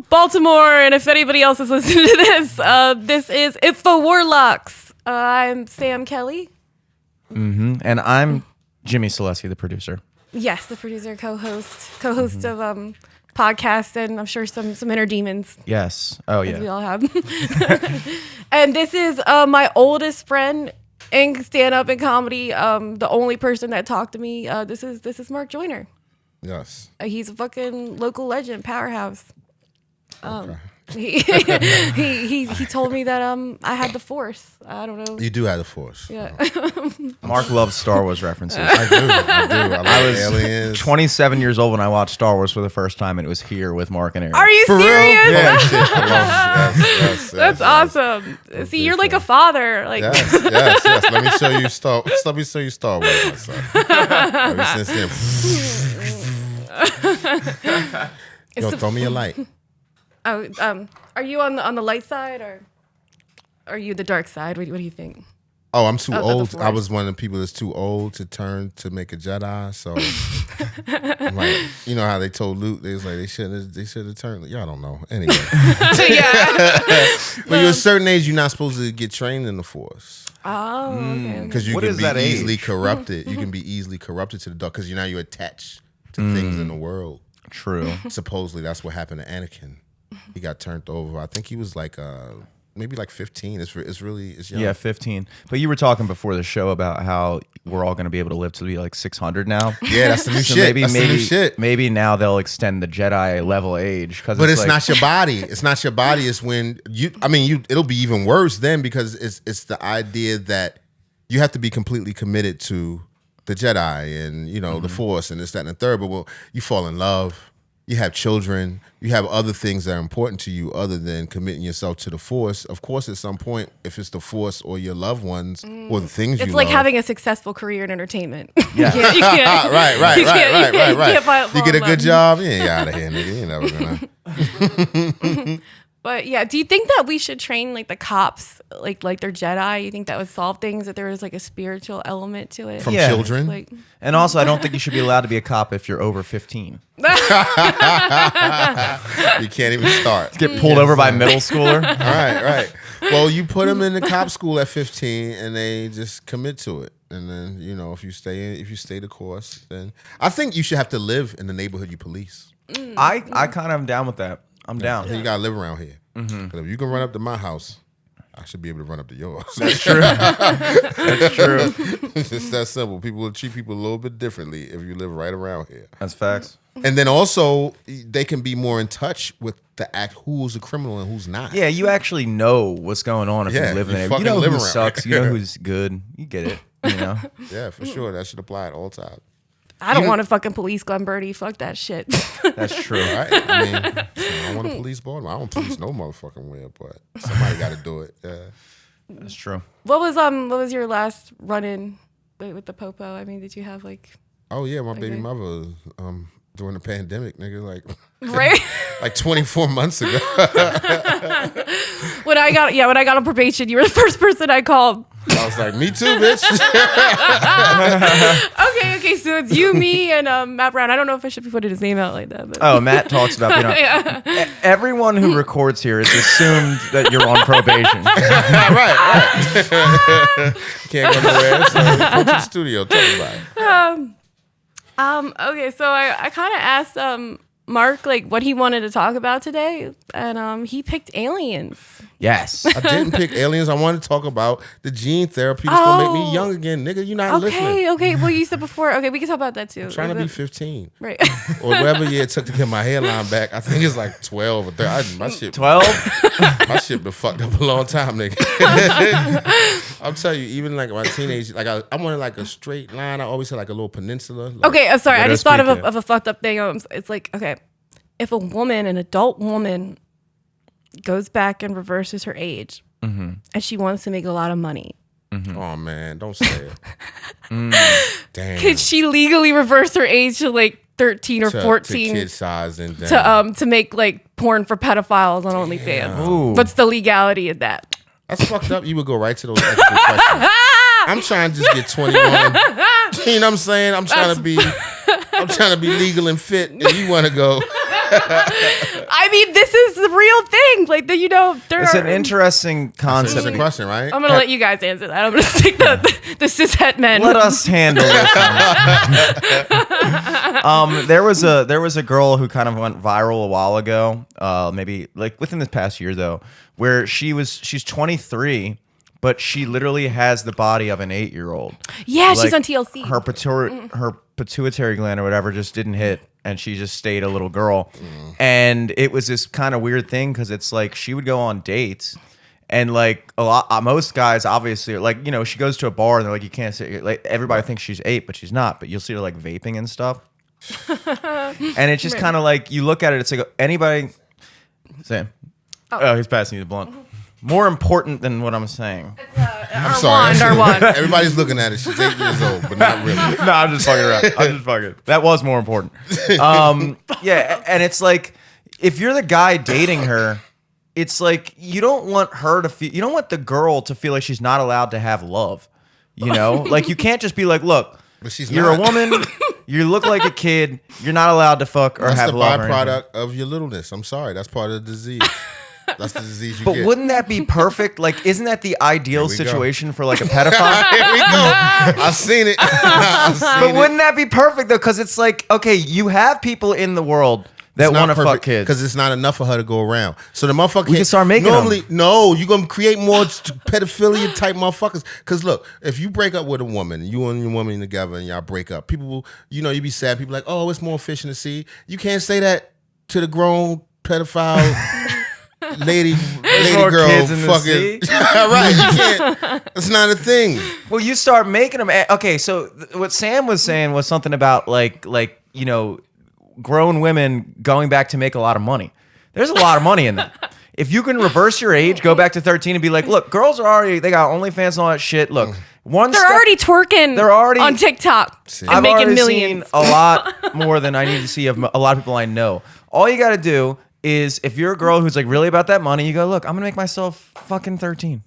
Baltimore, and if anybody else is listening to this is InfoWarlocks. I'm Sam Kelly. And I'm Jimmy Selesky, the producer. Yes, the producer, co-host of podcast, and I'm sure some inner demons. Yes. Oh yeah. As we all have. And this is my oldest friend in stand-up and comedy. The only person that talked to me. This is Mark Joyner. Yes. He's a fucking local legend, powerhouse. Okay. He told me that I had the Force. I don't know. You do have the Force. Yeah. Mark loves Star Wars references. I do. I was aliens. 27 years old when I watched Star Wars for the first time, and it was here with Mark and Eric. Are you For serious? real? Yeah, shit. Yes, That's awesome. See, you're like a father. Like yes. Let me show you Star Wars, my son. Ever since then. Yo, throw me a light. Oh, are you on the light side or are you the dark side? What do you think? Oh, I'm too Of the old. Force. I was one of the people that's too old to turn to make a Jedi. So, I'm like, you know how they told Luke, they was like they should have turned. Y'all don't know anyway. Yeah. But you're a certain age, you're not supposed to get trained in the Force. Oh, okay. Because you What can is be that easily age? corrupted. You can be easily corrupted to the dark because you're attached to things in the world. True. Supposedly, that's what happened to Anakin. He got turned over. I think he was like maybe like 15. It's young. Yeah, 15. But you were talking before the show about how we're all going to be able to live to be like 600 now. Yeah, that's the new So shit. That's the new shit. Maybe now they'll extend the Jedi level age. But it's like, not your body. It's not your body. It's when it'll be even worse then because it's the idea that you have to be completely committed to the Jedi and the Force and this, that, and the third. But you fall in love. You have children. You have other things that are important to you other than committing yourself to the Force. Of course, at some point, if it's the Force or your loved ones or the things you It's like love, having a successful career in entertainment. Yeah. You can't- right. can't fall You get a in good love. job, you ain't out of here, nigga. You ain't never gonna. But yeah, do you think that we should train like the cops, like they're Jedi? You think that would solve things? That there was like a spiritual element to it From Yeah. children. Like, and also, I don't think you should be allowed to be a cop if you're over 15. You can't even start. Get pulled over by a middle schooler. Right. Well, you put them in the cop school at 15, and they just commit to it. And then if you stay the course, then I think you should have to live in the neighborhood you police. I kind of am down with that. I'm down. You gotta live around here. Because if you can run up to my house, I should be able to run up to yours. That's true. That's true. It's just that simple. People will treat people a little bit differently if you live right around here. That's facts. And then also, they can be more in touch with the act, who's a criminal and who's not. Yeah, you actually know what's going on if Yeah, you live in you there. You fucking know live who around. sucks. You know who's good. You get it. Yeah, for sure. That should apply at all times. I don't want to fucking police Glen Birdie. Fuck that shit. That's true. Right? I mean, I don't want to police Baltimore. I don't police no motherfucking where, but somebody got to do it. Yeah. That's true. What was your last run-in with the popo? I mean, did you have like Oh yeah, my baby Okay. mother during the pandemic, nigga, right? like 24 months ago. when I got on probation, you were the first person I called. I was like, me too, bitch. Okay, so it's you, me, and Matt Brown. I don't know if I should be putting his name out like that. But. Oh, Matt talks about everyone who records here is assumed that you're on probation. right. Can't go nowhere, so go to the studio. Tell me about it. Okay, so I kind of asked Mark like what he wanted to talk about today, and he picked aliens. Yes. I didn't pick aliens. I wanted to talk about the gene therapy that's gonna make me young again, nigga. You're not listening. Okay. Well, you said before. Okay, we can talk about that too. I'm trying to be 15. Right. Or whatever year it took to get my hairline back. I think it's like 12 or 13. My shit 12? My shit been fucked up a long time, nigga. I'll tell you, even like my teenage, like I wanted like a straight line. I always had like a little peninsula. Like, Okay, I'm sorry. I just thought speaking. of a fucked up thing. It's like, okay, if a woman, an adult woman, goes back and reverses her age, and she wants to make a lot of money, oh man, don't say it. Damn. could she legally reverse her age to like 13 or 14 to kid size and to make like porn for pedophiles on OnlyFans? Ooh. What's the legality of that? That's fucked up. You would go right to those ethical questions. I'm trying to just get 21. You know what I'm saying? I'm trying to be legal and fit, and you want to go. I I mean, this is the real thing. Like, it's an interesting concept. That's a question, right? I'm gonna let you guys answer that. I'm gonna stick the cishet men. Let us handle this. There was a girl who kind of went viral a while ago, maybe like within this past year though, where she's 23, but she literally has the body of an 8-year-old. Yeah, Like, she's on TLC. Her pituitary gland or whatever just didn't hit, and she just stayed a little girl. And it was this kind of weird thing because it's like she would go on dates. And like most guys, obviously, are like, she goes to a bar and they're like, you can't say, like, everybody thinks she's 8, but she's not. But you'll see her like vaping and stuff. And it's just kind of like, you look at it, it's like anybody. Sam. Oh, he's passing you the blunt. More important than what I'm saying. I'm sorry. Our wand. Everybody's looking at it. She's 8 years old, but not really. No, I'm just fucking around. That was more important. Yeah, and it's like, if you're the guy dating her, it's like you don't want her to feel. You don't want the girl to feel like she's not allowed to have love. Like you can't just be like, look, But you're a woman. You look like a kid. You're not allowed to fuck or have love. That's the byproduct of your littleness. I'm sorry. That's part of the disease. That's the disease you But get. wouldn't that be perfect? Like, isn't that the ideal situation for like a pedophile? Here we go. I've seen it. But wouldn't that be perfect though? Because it's like, okay, you have people in the world that want to fuck kids because it's not enough for her to go around. So the motherfucker we can start making normally them. No, you're gonna create more pedophilia type motherfuckers. Because look, if you break up with a woman, you and your woman together, and y'all break up, people will, you be sad. People like, oh, it's more fish in the sea. You can't say that to the grown pedophile. Lady girl, fucking right. You can't. It's not a thing. Well, you start making them. Okay, so what Sam was saying was something about like grown women going back to make a lot of money. There's a lot of money in that. If you can reverse your age, go back to 13 and be like, look, girls are already, they got OnlyFans and all that shit. Look, they're already twerking. They're already on TikTok and I've making already millions. Seen a lot more than I need to see of a lot of people I know. All you got to do is, if you're a girl who's like really about that money, you go, look, I'm gonna make myself fucking 13.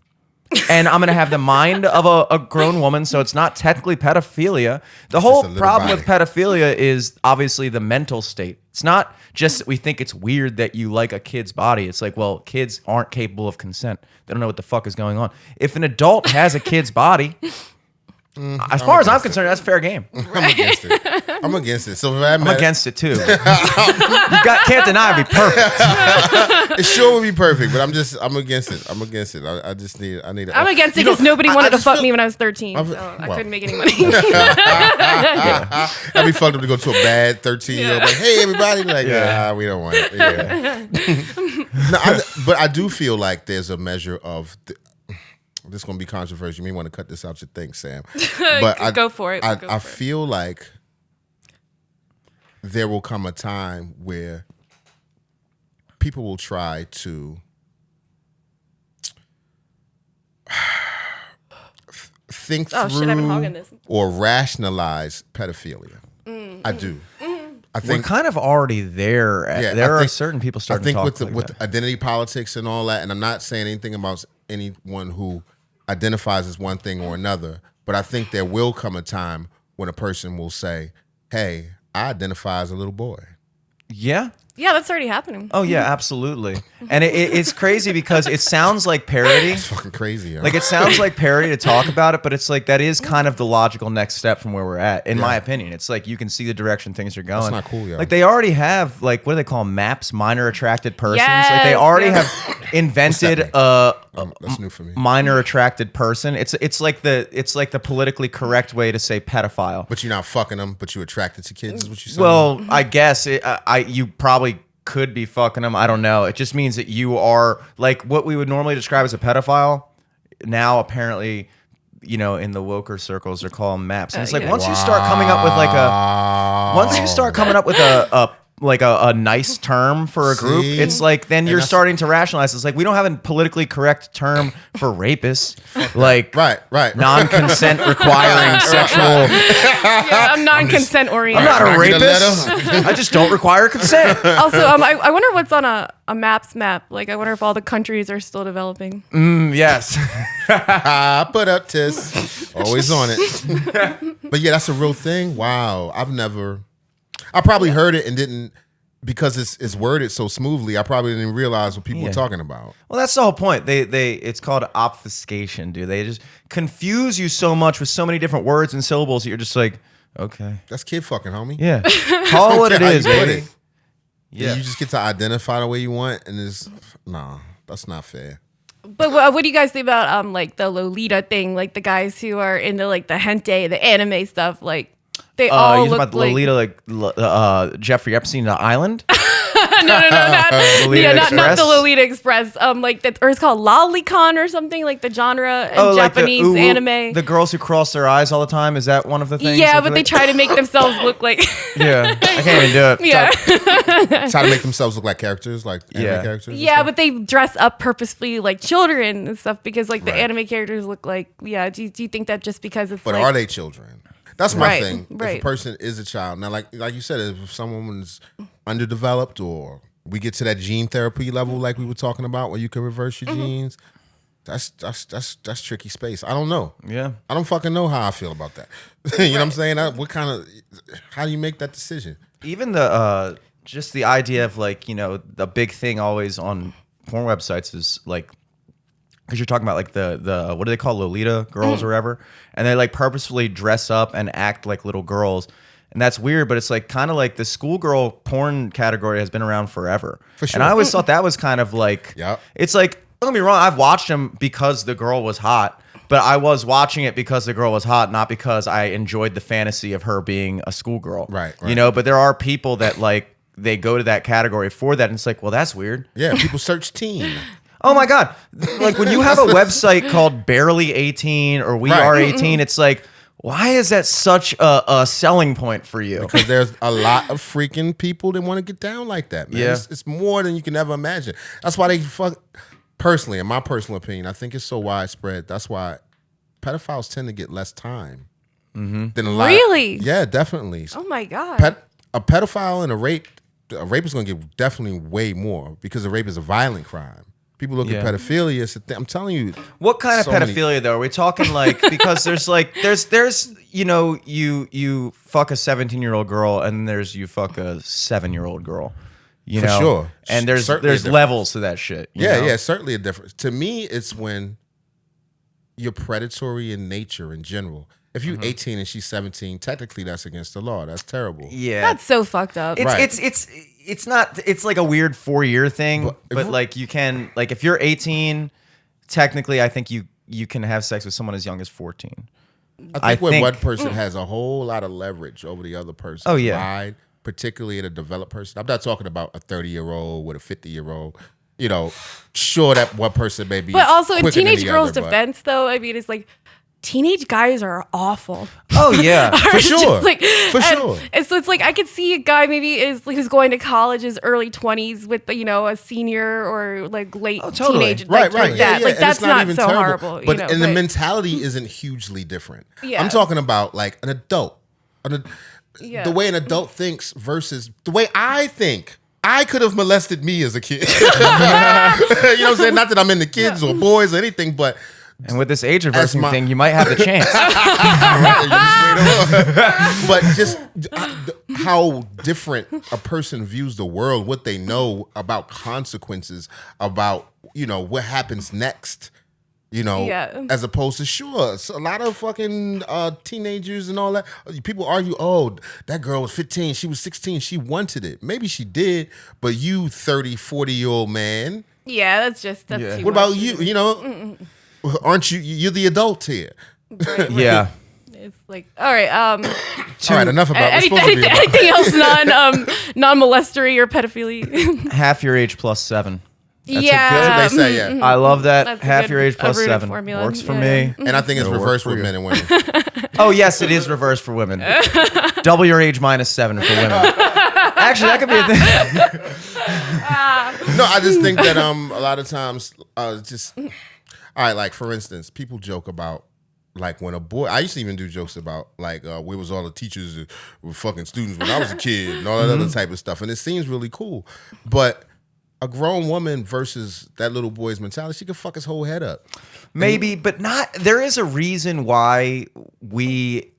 And I'm gonna have the mind of a grown woman, so it's not technically pedophilia. The whole problem with pedophilia is obviously the mental state. It's not just that we think it's weird that you like a kid's body. It's like, well, kids aren't capable of consent. They don't know what the fuck is going on. If an adult has a kid's body, as far as I'm concerned, that's fair game. I'm against it. I'm against it. So if I'm against it too. Can't deny it'd be perfect. It sure would be perfect, but I'm against it. I'm against it. I just need. I'm against it because nobody wanted to fuck me when I was 13, so I couldn't make any money. I'd be fucked up to go to a bad 13-year-old. Like, hey, everybody, like, we don't want it. Yeah. But I do feel like there's a measure of. This is going to be controversial. You may want to cut this out your thing, Sam. But go for it. I feel like there will come a time where people will try to think through or rationalize pedophilia. I do. I think we're kind of already there. There are certain people starting to talk with like with identity politics and all that, and I'm not saying anything about anyone who identifies as one thing or another, but I think there will come a time when a person will say, hey, I identify as a little boy. Yeah. Yeah, that's already happening. Oh, yeah, absolutely. And it's crazy because it sounds like parody. It's fucking crazy. Huh? Like, it sounds like parody to talk about it, but it's like that is kind of the logical next step from where we're at, in my opinion. It's like you can see the direction things are going. That's not cool, yeah. Like, they already have, like, what do they call them? MAPS, minor attracted persons. Yes, like, they already have invented that's new for me. Minor attracted person. It's like the politically correct way to say pedophile. But you're not fucking them, but you're attracted to kids, is what you're saying? Well, I guess you probably could be fucking them. I don't know. It just means that you are like what we would normally describe as a pedophile. Now, apparently, in the woker circles, they're calling MAPS. And it's like once you start coming up with a nice term for a group, it's like then you're starting to rationalize. It's like we don't have a politically correct term for rapists, like right, non-consent requiring sexual. Yeah, I'm non-consent oriented. I'm not a rapist. I just don't require consent. Also, I wonder what's on a MAPS map. Like, I wonder if all the countries are still developing. Yes. Put up tis. Always on it. But yeah, that's a real thing. Wow, I probably heard it and didn't because it's worded so smoothly, I probably didn't realize what people were talking about. Well, that's the whole point. They it's called obfuscation, dude. They just confuse you so much with so many different words and syllables that you're just like, okay. That's kid fucking, homie. Yeah. Call it what it is, baby. Yeah. You just get to identify the way you want, and that's not fair. But what do you guys think about like the Lolita thing? Like the guys who are into like the hentai, the anime stuff, like they all you look about like Lolita, like Jeffrey Epstein, the island. no, not the Express? Lolita Express. Like that, or it's called Lolicon or something, like the genre in Like Japanese anime. The girls who cross their eyes all the time. Is that one of the things? Yeah, but they try to make themselves look like. Yeah, I can't even do it. Yeah. Try to make themselves look like characters, like anime characters. and Yeah, stuff? but they dress up purposefully like children and stuff because like the anime characters look like. Yeah, do you think that just because it's But like, are they children? That's my thing. Right. If a person is a child, now, like you said, if someone's underdeveloped, or we get to that gene therapy level, like we were talking about, where you can reverse your genes, that's tricky space. I don't know. Yeah, I don't fucking know how I feel about that. You know what I'm saying? How do you make that decision? even the just the idea of like the big thing always on porn websites is like. Because you're talking about like the what do they call Lolita girls or whatever, and they like purposefully dress up and act like little girls, and that's weird. But it's like kind of like the schoolgirl porn category has been around forever. For sure. And I always thought that was kind of like, it's like, don't get me wrong, I've watched them because the girl was hot, but I was watching it because the girl was hot, not because I enjoyed the fantasy of her being a schoolgirl. Right. But there are people that like they go to that category for that, and it's like, well, that's weird. Yeah, people search teen. Oh my God. Like when you have a website called Barely 18 or We Are 18, it's like, why is that such a selling point for you? Because there's a lot of freaking people that want to get down like that, man. Yeah. It's more than you can ever imagine. That's why they personally, in my personal opinion, I think it's so widespread. That's why pedophiles tend to get less time than a lot. Really? Yeah, definitely. Oh my God. A pedophile and a rape is going to get definitely way more because a rape is a violent crime. People look at pedophilia. I'm telling you. What kind of pedophilia though? Are we talking like, because there's you fuck a 17-year-old girl and there's you fuck a 7-year-old girl. For sure. And there's Certainly levels to that shit. You know? Yeah, certainly a difference. To me, it's when you're predatory in nature in general. If you're 18 and she's 17, technically that's against the law. That's terrible. Yeah. That's so fucked up. It's not. It's like a weird 4-year thing, but like you can, like if you're 18, technically, I think you can have sex with someone as young as 14. I think when one person has a whole lot of leverage over the other person. Oh yeah, mind, particularly in a developed person. I'm not talking about a 30-year-old with a 50-year-old. Sure that one person may be. But also in teenage girls' other, defense, though, I mean, it's like. Teenage guys are awful. Oh yeah, for sure. Sure. And so it's like I could see a guy maybe who's going to college, his early 20s with a senior or like late teenage, right. Like that. Yeah. Like that's not even so terrible. horrible. But the mentality isn't hugely different. Yeah. I'm talking about like an adult, the way an adult thinks versus the way I think. I could have molested me as a kid. You know what I'm saying? Not that I'm into kids or boys or anything, but. And with this age reversing thing, you might have the chance. But just how different a person views the world, what they know about consequences, about what happens next. As opposed to so a lot of fucking teenagers and all that. People argue, oh, that girl was 15, she was 16, she wanted it. Maybe she did, but you 30, 40-year-old man. Yeah, that's too What much. about you? Aren't you're the Right. adult here? Yeah. It's like, all right. All right, enough about anything else non-molestory or pedophilia? Half your age plus 7. That's what they say, yeah. I love that. That's Half your age plus rooted 7 formula. works for me. And I think it's It'll reversed work with for men and women. Oh yes, it is reversed for women. Double your age minus 7 for women. Actually, that could be a thing. No, I just think that a lot of times all right, like for instance, people joke about like when a boy. I used to even do jokes about like where was all the teachers that were fucking students when I was a kid and all that other type of stuff, and it seems really cool. But a grown woman versus that little boy's mentality, she could fuck his whole head up. Maybe, but not. There is a reason why we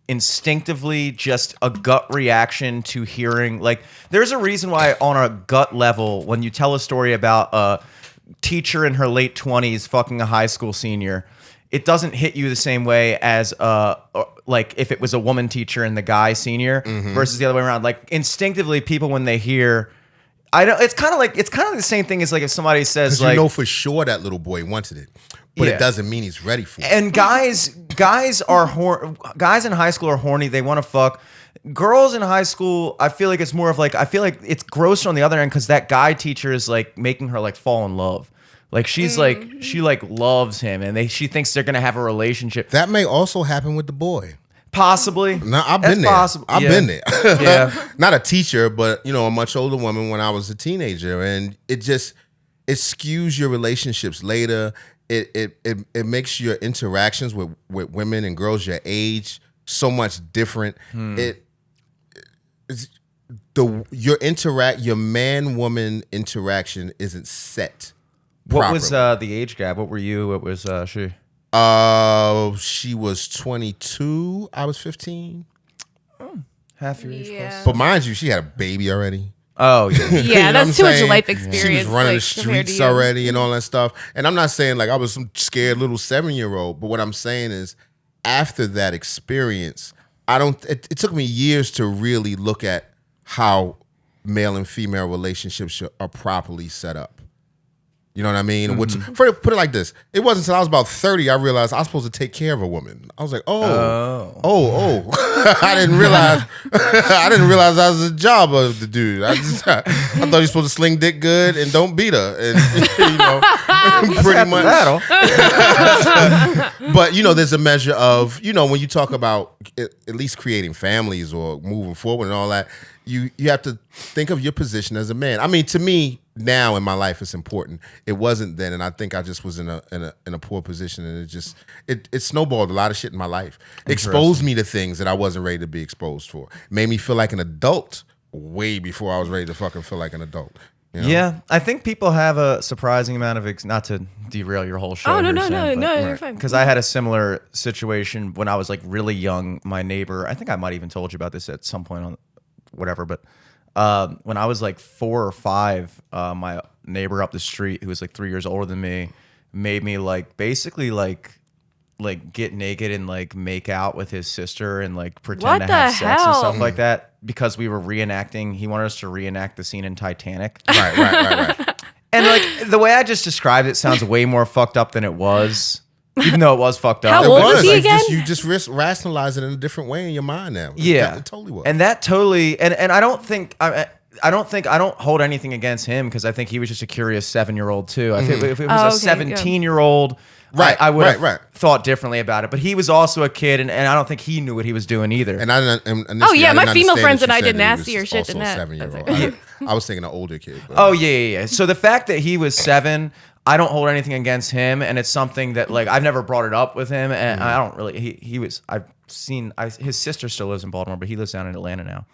instinctively just a gut reaction to hearing. Like, there's a reason why on a gut level, when you tell a story about a teacher in her late 20s fucking a high school senior, it doesn't hit you the same way as like if it was a woman teacher and the guy senior versus the other way around. Like instinctively, people when they hear. I know it's kind of the same thing as like if somebody says like you know for sure that little boy wanted it, but it doesn't mean he's ready for it. And guys in high school are horny. They want to fuck. Girls in high school, I feel like it's more of like I feel like it's grosser on the other end because that guy teacher is like making her like fall in love. Like she's like she like loves him and she thinks they're gonna have a relationship. That may also happen with the boy. Possibly. No, I've been there. Possible. I've been there. Yeah. Not a teacher, but a much older woman when I was a teenager, and it skews your relationships later. It makes your interactions with women and girls your age so much different. Your man-woman interaction isn't set. What was the age gap? What were you? What was she? She was 22. I was 15. Half your age plus. But mind you, she had a baby already. Oh yeah. Yeah, that's too much life experience. She was running like, the streets already and all that stuff. And I'm not saying like I was some scared little 7-year-old, but what I'm saying is after that experience, it took me years to really look at how male and female relationships are properly set up. You know what I mean? Put it like this. It wasn't until I was about 30 I realized I was supposed to take care of a woman. I was like, oh. I didn't realize that was a job of the dude. I thought you were supposed to sling dick good and don't beat her. And pretty much. But there's a measure of, when you talk about at least creating families or moving forward and all that, you have to think of your position as a man. I mean, to me, now in my life, it's important. It wasn't then, and I think I just was in a poor position, and it snowballed a lot of shit in my life. Exposed me to things that I wasn't ready to be exposed for. Made me feel like an adult way before I was ready to fucking feel like an adult. Yeah, I think people have a surprising amount of not to derail your whole show. Oh no, you're fine. Because I had a similar situation when I was like really young. My neighbor, I think I might even told you about this at some point on whatever, but when I was like 4 or 5, my neighbor up the street, who was like 3 years older than me, made me like basically like get naked and like make out with his sister and like pretend to have sex and stuff like that because we were reenacting. He wanted us to reenact the scene in Titanic. Right. And like the way I just described it sounds way more fucked up than it was. Even though it was fucked up. How old is he again? You just rationalize it in a different way in your mind now. Yeah, it totally was. And that totally, and I don't think I don't hold anything against him because I think he was just a curious 7-year-old too. I think if it was a 17-year-old, I would have thought differently about it. But he was also a kid, and I don't think he knew what he was doing either. And my female friends and I did nastier shit than that. 7-year-old. I was thinking an older kid. But. Oh yeah. So the fact that he was 7. I don't hold anything against him, and it's something that like I've never brought it up with him, and I don't really. His sister still lives in Baltimore, but he lives down in Atlanta now.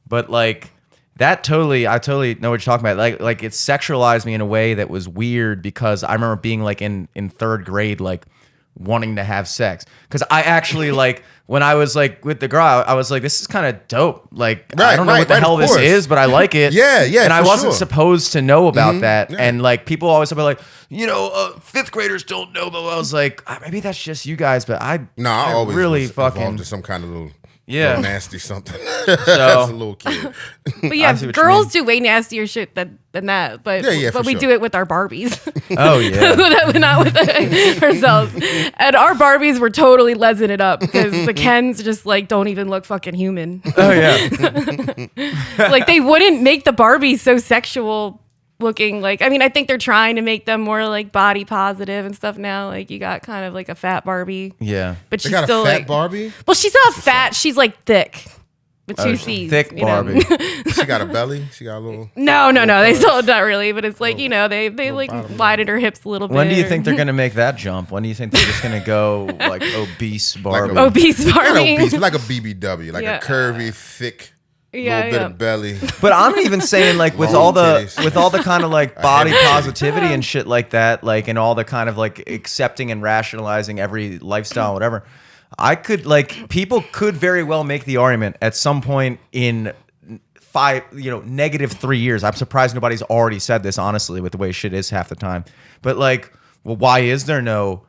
But like I totally know what you're talking about. Like it sexualized me in a way that was weird because I remember being like in 3rd grade, like wanting to have sex because I actually like when I was like with the girl, I was like, this is kind of dope. Like I don't know what the hell this is, but I like it. Yeah. And I wasn't supposed to know about that. Yeah. And like people always be like, 5th graders don't know. But I was like, maybe that's just you guys. But I always really was fucking involved in some kind of little nasty something. So, as a little kid. But yeah, girls do way nastier shit than that. But we do it with our Barbies. Oh yeah, not with ourselves. And our Barbies were totally lesing it up because the Kens just like don't even look fucking human. Oh yeah, like they wouldn't make the Barbies so sexual looking. Like I mean, I think they're trying to make them more like body positive and stuff now. Like you got kind of like a fat Barbie. Yeah, but she's got still a fat like Barbie. Well, she's not fat. She's like thick. With 2 C's. Thick Barbie. She got a belly. She got a little. No. They still not really, but it's like they like widened her hips a little bit. When do you think they're gonna make that jump? When do you think they're just gonna go like obese Barbie? Obese Barbie. Like a BBW, like a curvy, thick. Yeah, little bit of belly. But I'm even saying like with Long all the titties. kind of like body heavy titty. positivity and shit like that, like and all the kind of like accepting and rationalizing every lifestyle, whatever. I could like people could very well make the argument at some point in -3 years. I'm surprised nobody's already said this, honestly, with the way shit is half the time. But like, well, why is there no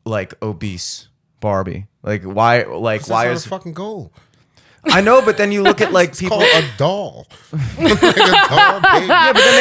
like obese Barbie? Like why? Like That's why not is a fucking goal. I know, but then you look at like It's people. called a doll. Like a doll, baby. Yeah, but then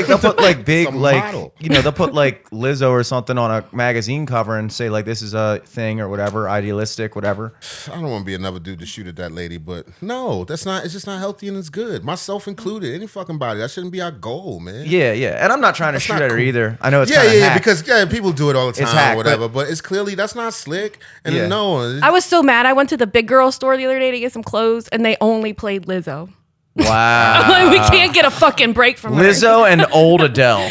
they'll put like big Some like model. they'll put like Lizzo or something on a magazine cover and say like this is a thing or whatever, idealistic, whatever. I don't want to be another dude to shoot at that lady, but no, that's not. It's just not healthy and it's good. Myself included. Any fucking body. That shouldn't be our goal, man. Yeah, yeah, and I'm not trying to shoot not at her cool. either. I know it's Yeah, kinda yeah, hack. because people do it all the It's time hack, or whatever, but it's clearly that's not slick. And Yeah. no, I was so mad. I went to the big girl store the other day to get some clothes, and they only played Lizzo. Wow, Like, we can't get a fucking break from her. Lizzo and old Adele.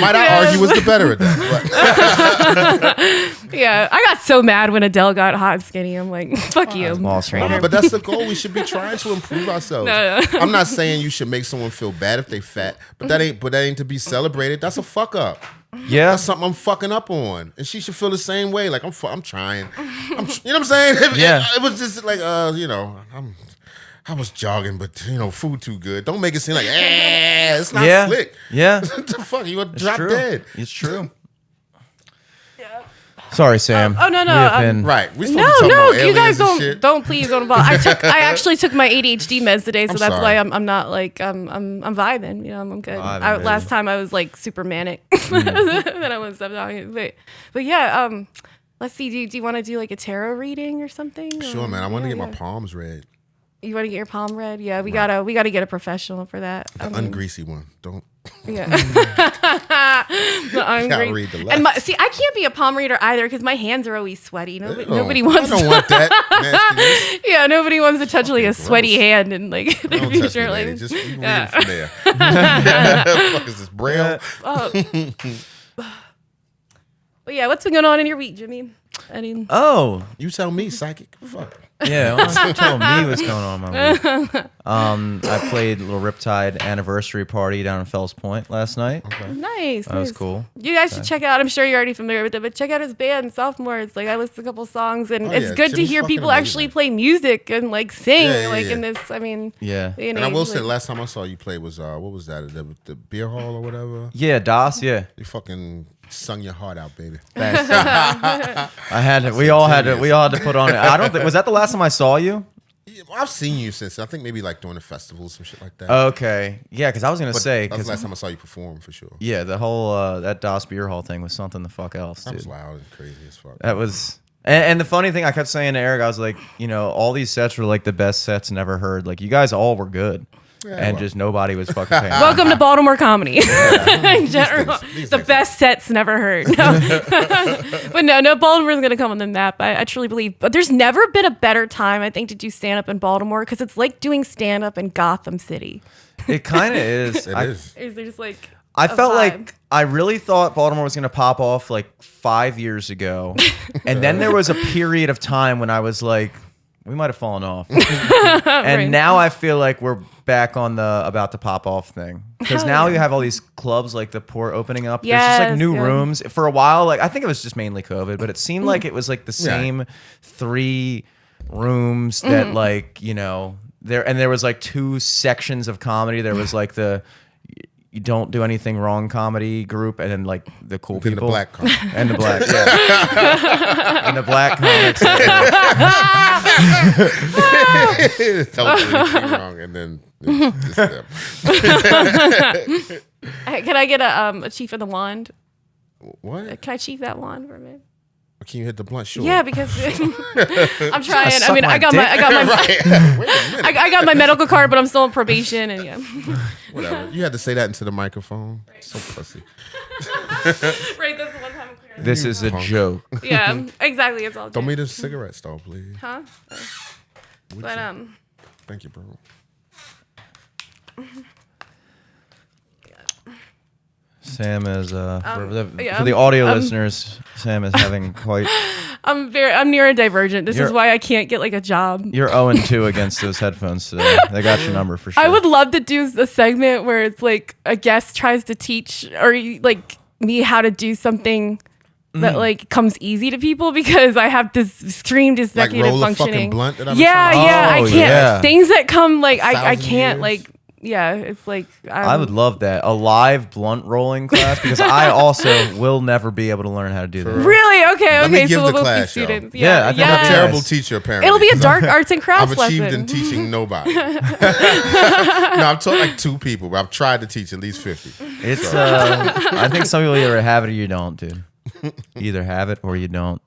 might I argue was the better at that. But, Yeah, I got so mad when Adele got hot and skinny. I'm like, fuck you, Small trainer. trainer. but that's the goal. We should be trying to improve ourselves. No. I'm not saying you should make someone feel bad if they fat, but that ain't to be celebrated. That's a fuck up. Yeah, That's something I'm fucking up on, and she should feel the same way. Like I'm trying. You know what I'm saying? Yeah. It was just like I was jogging, but food too good. Don't make it seem like it's not yeah, slick. yeah. What the fuck? You gonna It's drop true. dead? It's true. Sorry, Sam. Oh, no, no, We have been- Right? We supposed No, to talk no, about you guys aliens and shit. don't please don't involve. I actually took my ADHD meds today, so I'm that's sorry. why I'm not like I'm vibing. I'm good. Vibing, baby. Last time I was like super manic, then I wouldn't stop talking. But yeah, let's see. Do you want to do like a tarot reading or something? Sure, Or- man. I want to yeah, get my yeah. palms read. You want to get your palm read? Yeah, we gotta get a professional for that. The ungreasy one. Don't. Yeah. Can't read the and left. see, I can't be a palm reader either because my hands are always sweaty. Nobody I wants. don't want that nastiness. Yeah, nobody wants to touch like a Fucking sweaty gross. hand and like their Don't touch me, future. lady. Like, Just you read Yeah. it from there. What the fuck is this braille? but yeah, what's been going on in your week, Jimmy? Oh, You tell me, psychic. Fuck. yeah. Why don't you tell me what's going on in my week? I played a little Riptide anniversary party down in Fells Point last night. Nice. That was nice. cool. You guys should check out. I'm sure you're already familiar with it, but check out his band, Sophomores. Like I listened to a couple songs, and Oh, it's yeah, good to Jimmy's hear fucking people actually amazing. play music and like sing. Yeah, yeah, like yeah. in this, I mean, Yeah. you know, And I will like- say, the last time I saw you play was what was that? The beer hall or whatever. Yeah, Das. Yeah. You fucking sung your heart out, baby. Thanks. I had to, we all had to put on it. I don't think was that the last time I saw you? Yeah, well, I've seen you since I think maybe like during the festivals, some shit like that. Okay. Yeah, because I was gonna But say that was the last because time I saw you perform for sure. yeah, the whole that Das Beer Hall thing was something the fuck else, That was dude. loud and crazy as fuck. That was. And the funny thing, I kept saying to Eric, I was like, all these sets were like the best sets never heard. Like, you guys all were good. Yeah, and well. just nobody was fucking paying. Welcome to Baltimore comedy. In general, these the things. best sets never heard. No. But no, Baltimore's gonna come on the map. I truly believe. But there's never been a better time, I think, to do stand up in Baltimore because it's like doing stand up in Gotham City. It kind of is. It I, is. There's like I a felt vibe. like I really thought Baltimore was going to pop off like 5 years ago. And then there was a period of time when I was like, we might have fallen off. And Right. now I feel like we're back on the about to pop off thing. Because Hell now yeah. you have all these clubs like the Port opening up. There's just like Yes, new yeah. rooms. For a while, like I think it was just mainly COVID, but it seemed like it was like the Yeah. same 3 rooms that like, there was like 2 sections of comedy. There was like the you don't do anything wrong comedy group, and then like the cool And the people, black comic. and the black, yeah, and the black comics. Tell them anything wrong, and then it's them. Can I get a chief of the wand? What? Can I chief that wand for a minute? Can you hit the blunt? Sure. Yeah, because I'm trying. I suck mean, my I got dick? Wait a minute. I got my medical card, but I'm still on probation, and yeah. Whatever. You had to say that into the microphone. So pussy. Right, that's the one time I'm clear. This is a punk. joke. Yeah, exactly. It's all Throw good. me the cigarette stall, please. Huh? Would But you? Thank you, bro. Sam is yeah, for the audio um, listeners. Sam is having quite I'm neurodivergent. This is why I can't get like a job. You're 0-2 against those headphones today. They got your number for sure. I would love to do a segment where it's like a guest tries to teach or like me how to do something that like comes easy to people because I have this extreme Like dysexucutive roll a functioning. fucking blunt that I'm Yeah, trying to- I Oh, can't. yeah. Things that come like I 1,000 can't years. like. Yeah, it's like I would love that. A live blunt rolling class because I also will never be able to learn how to do that. Really? Okay, Let me okay. give So the we'll both be class, y'all. students. Yeah, I think I'm a Yes. terrible teacher, apparently. It'll be a dark arts and crafts I've achieved lesson. in teaching nobody. No, I've taught like 2 people, but I've tried to teach at least 50. It's I think some people either have it or you don't, dude. You either have it or you don't.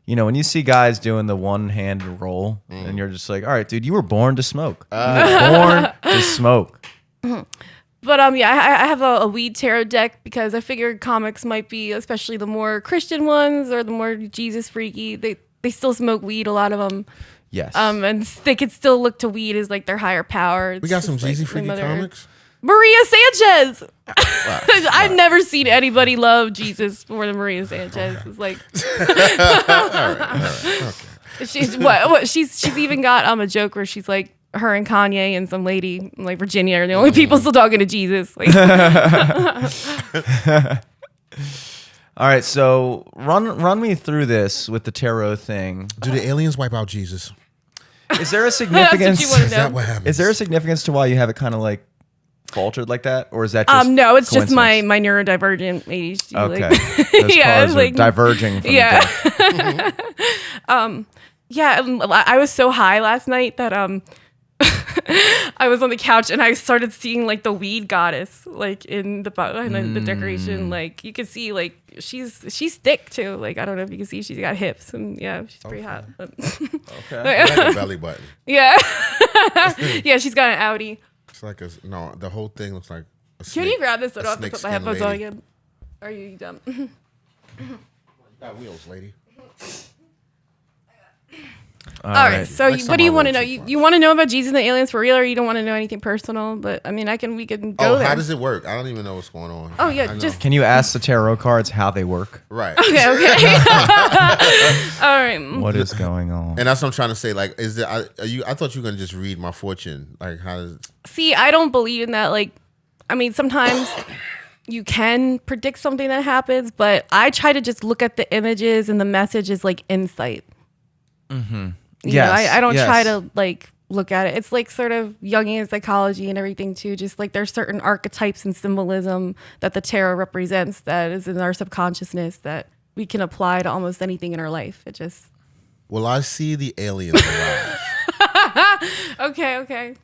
You know, when you see guys doing the one-handed roll, and you're just like, all right, dude, you were born to smoke. You were born to smoke. But yeah, I have a weed tarot deck because I figured comics might be, especially the more Christian ones or the more Jesus freaky. They still smoke weed, a lot of them. Yes. And they could still look to weed as like their higher power. It's We got some just, like, Jeezy my Freaky mother- comics. Maria Sanchez. I've never seen anybody love Jesus more than Maria Sanchez. It's like she's what she's even got a joke where she's like her and Kanye and some lady in, like Virginia are the only people still talking to Jesus. Like, All right, so run me through this with the tarot thing. Do the aliens wipe out Jesus? Is there a that's significance? what you want to Is know. that what happens? Is there a significance to why you have it kind of like faltered like that, or is that just No, it's just my coincidence? neurodivergent ADHD. Okay, Like, those yeah, cars are like- diverging from yeah. the deck. Yeah, I was so high last night that I was on the couch and I started seeing like the weed goddess like in the behind the decoration. Like you could see like she's thick too. Like I don't know if you can see she's got hips and yeah, she's pretty hot. Okay. Like a belly button. Yeah, yeah, she's got an Audi. It's like the whole thing looks like a Can snake. you grab this so I a don't have to put my snake-skin headphones on lady. again? Are you dumb? You got wheels, lady. All right. So Next what time do you I'll want to roll know? too far. You want to know about Jesus and the aliens for real, or you don't want to know anything personal? But I mean, we can go Oh, there. how does it work? I don't even know what's going on. Oh, yeah, I know. just- Can you ask the tarot cards how they work? right. Okay. All right. What is going on? And that's what I'm trying to say. Like, is there? I thought you were gonna just read my fortune. Like, how does? See, I don't believe in that. Like, I mean, sometimes you can predict something that happens, but I try to just look at the images and the message as like insight. Mm-hmm. Yes, I don't yes. try to like look at it. It's like sort of Jungian psychology and everything too. Just like there's certain archetypes and symbolism that the tarot represents that is in our subconsciousness that we can apply to almost anything in our life. It just Will I see the aliens arrive? okay.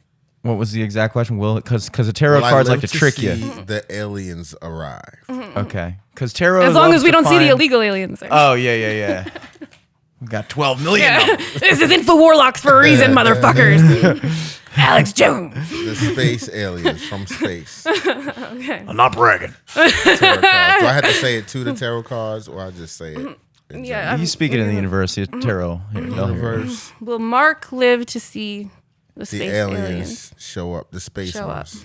What was the exact question? Will because the tarot Will I cards live like to to trick see you. the aliens arrive. Okay, because tarot. As long loves as we to don't see the find- illegal aliens. Oh yeah. We got 12 million. Yeah. of them. This is InfoWarlocks for a reason, motherfuckers. Alex Jones. The space aliens from space. I'm not bragging. Tarot cards. Do I have to say it to the tarot cards, or I just say it? in Yeah. You speak it in the University of Tarot. Here, they'll hear it. Universe. Will Mark live to see the The space aliens, aliens? show up. The space Show up. ones.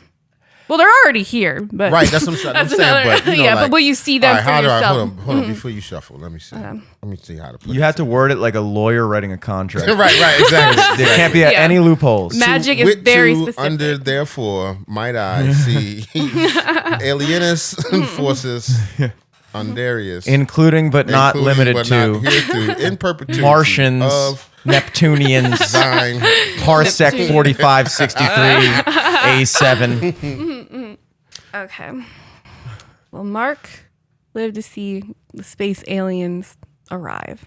Well, they're already here, but Right, that's what I'm saying. That's I'm saying, another- but you know, yeah, but like, will you see them all right, for how do I yourself? hold on before you shuffle? Let me see. Let me see how to put You it. have to word it like a lawyer writing a contract. right, exactly. There can't be Yeah. any loopholes. magic is Wit very to specific. under, therefore, might I see alienist forces Undarius, Including but not including limited but to not hereto, in perpetuity Martians, of Neptunians, thine. Parsec 4563, A7. Okay. Will Mark live to see the space aliens arrive?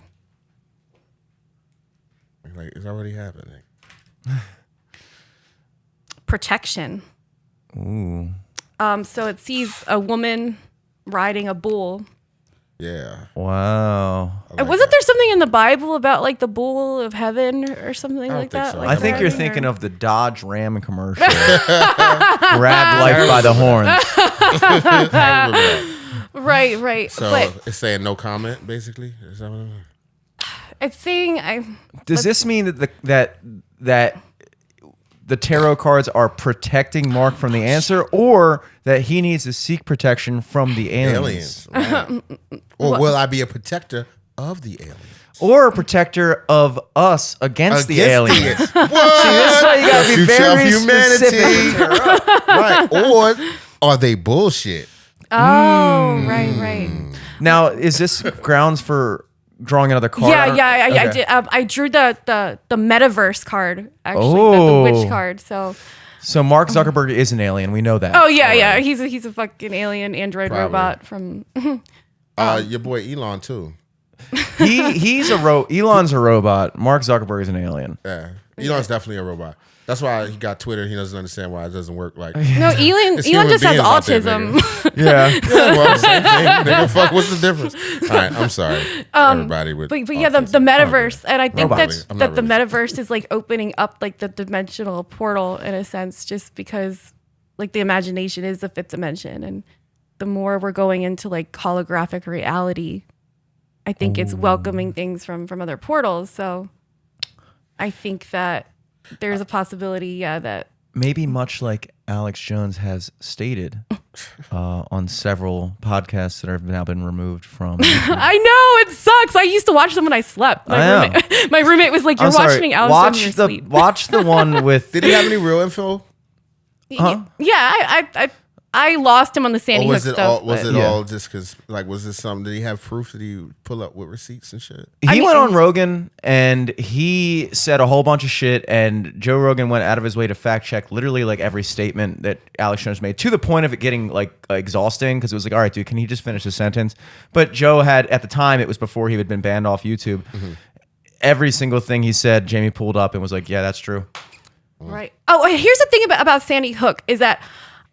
Like, it's already happening. Protection. Ooh. So it sees a woman riding a bull. Yeah. Wow. Wasn't there something in the Bible about like the bull of heaven or something don't like think that? so. Like I think you're riding, thinking or- of the Dodge Ram commercial. Grab life by the horns. I remember that. Right. So But it's saying no comment, basically. Is that what it is? it's saying Does this mean that the tarot cards are protecting Mark from the answer, or that he needs to seek protection from the aliens? Aliens. Right. Or will I be a protector of the aliens. Or a protector of us against the aliens. What? That's why you gotta be Future of very specific. Right. Or are they bullshit? Oh, right. Now, is this grounds for drawing another card? Yeah, I Okay. did. I drew the metaverse card, actually, Oh. the witch card. So, So Mark Zuckerberg is an alien. We know that. oh yeah, he's a fucking alien android Probably. robot from. Your boy Elon too. Elon's a robot. Mark Zuckerberg is an alien. Yeah. Elon's definitely a robot. That's why he got Twitter. He doesn't understand why it doesn't work like. No, Elon It's just human has beings out there, autism. Yeah. Yeah, well, same thing. Nigga, fuck, what's the difference? All right, I'm sorry, everybody. With But yeah, the metaverse, and I think Robots. that the metaverse is like opening up like the dimensional portal in a sense, just because like the imagination is the fifth dimension, and the more we're going into like holographic reality, I think it's welcoming things from other portals. So I think that there's a possibility, that Maybe much like Alex Jones has stated on several podcasts that have now been removed from. I know it sucks. I used to watch them when I slept. My roommate was like, "You're I'm sorry, watching Alex in your sleep." Watch the one with. Did he have any real info? Huh? Yeah, I lost him on the Sandy Or Hook was it stuff. all? Was but- it Yeah. all just because? Like, was this something? Did he have proof? Did he pull up with receipts and shit? He I mean- went on Rogan and he said a whole bunch of shit, and Joe Rogan went out of his way to fact check literally like every statement that Alex Jones made, to the point of it getting like exhausting, because it was like, all right, dude, can he just finish the sentence? But Joe had, at the time, it was before he had been banned off YouTube. Every single thing he said, Jamie pulled up and was like, yeah, that's true. Right. Oh, here's the thing about Sandy Hook is that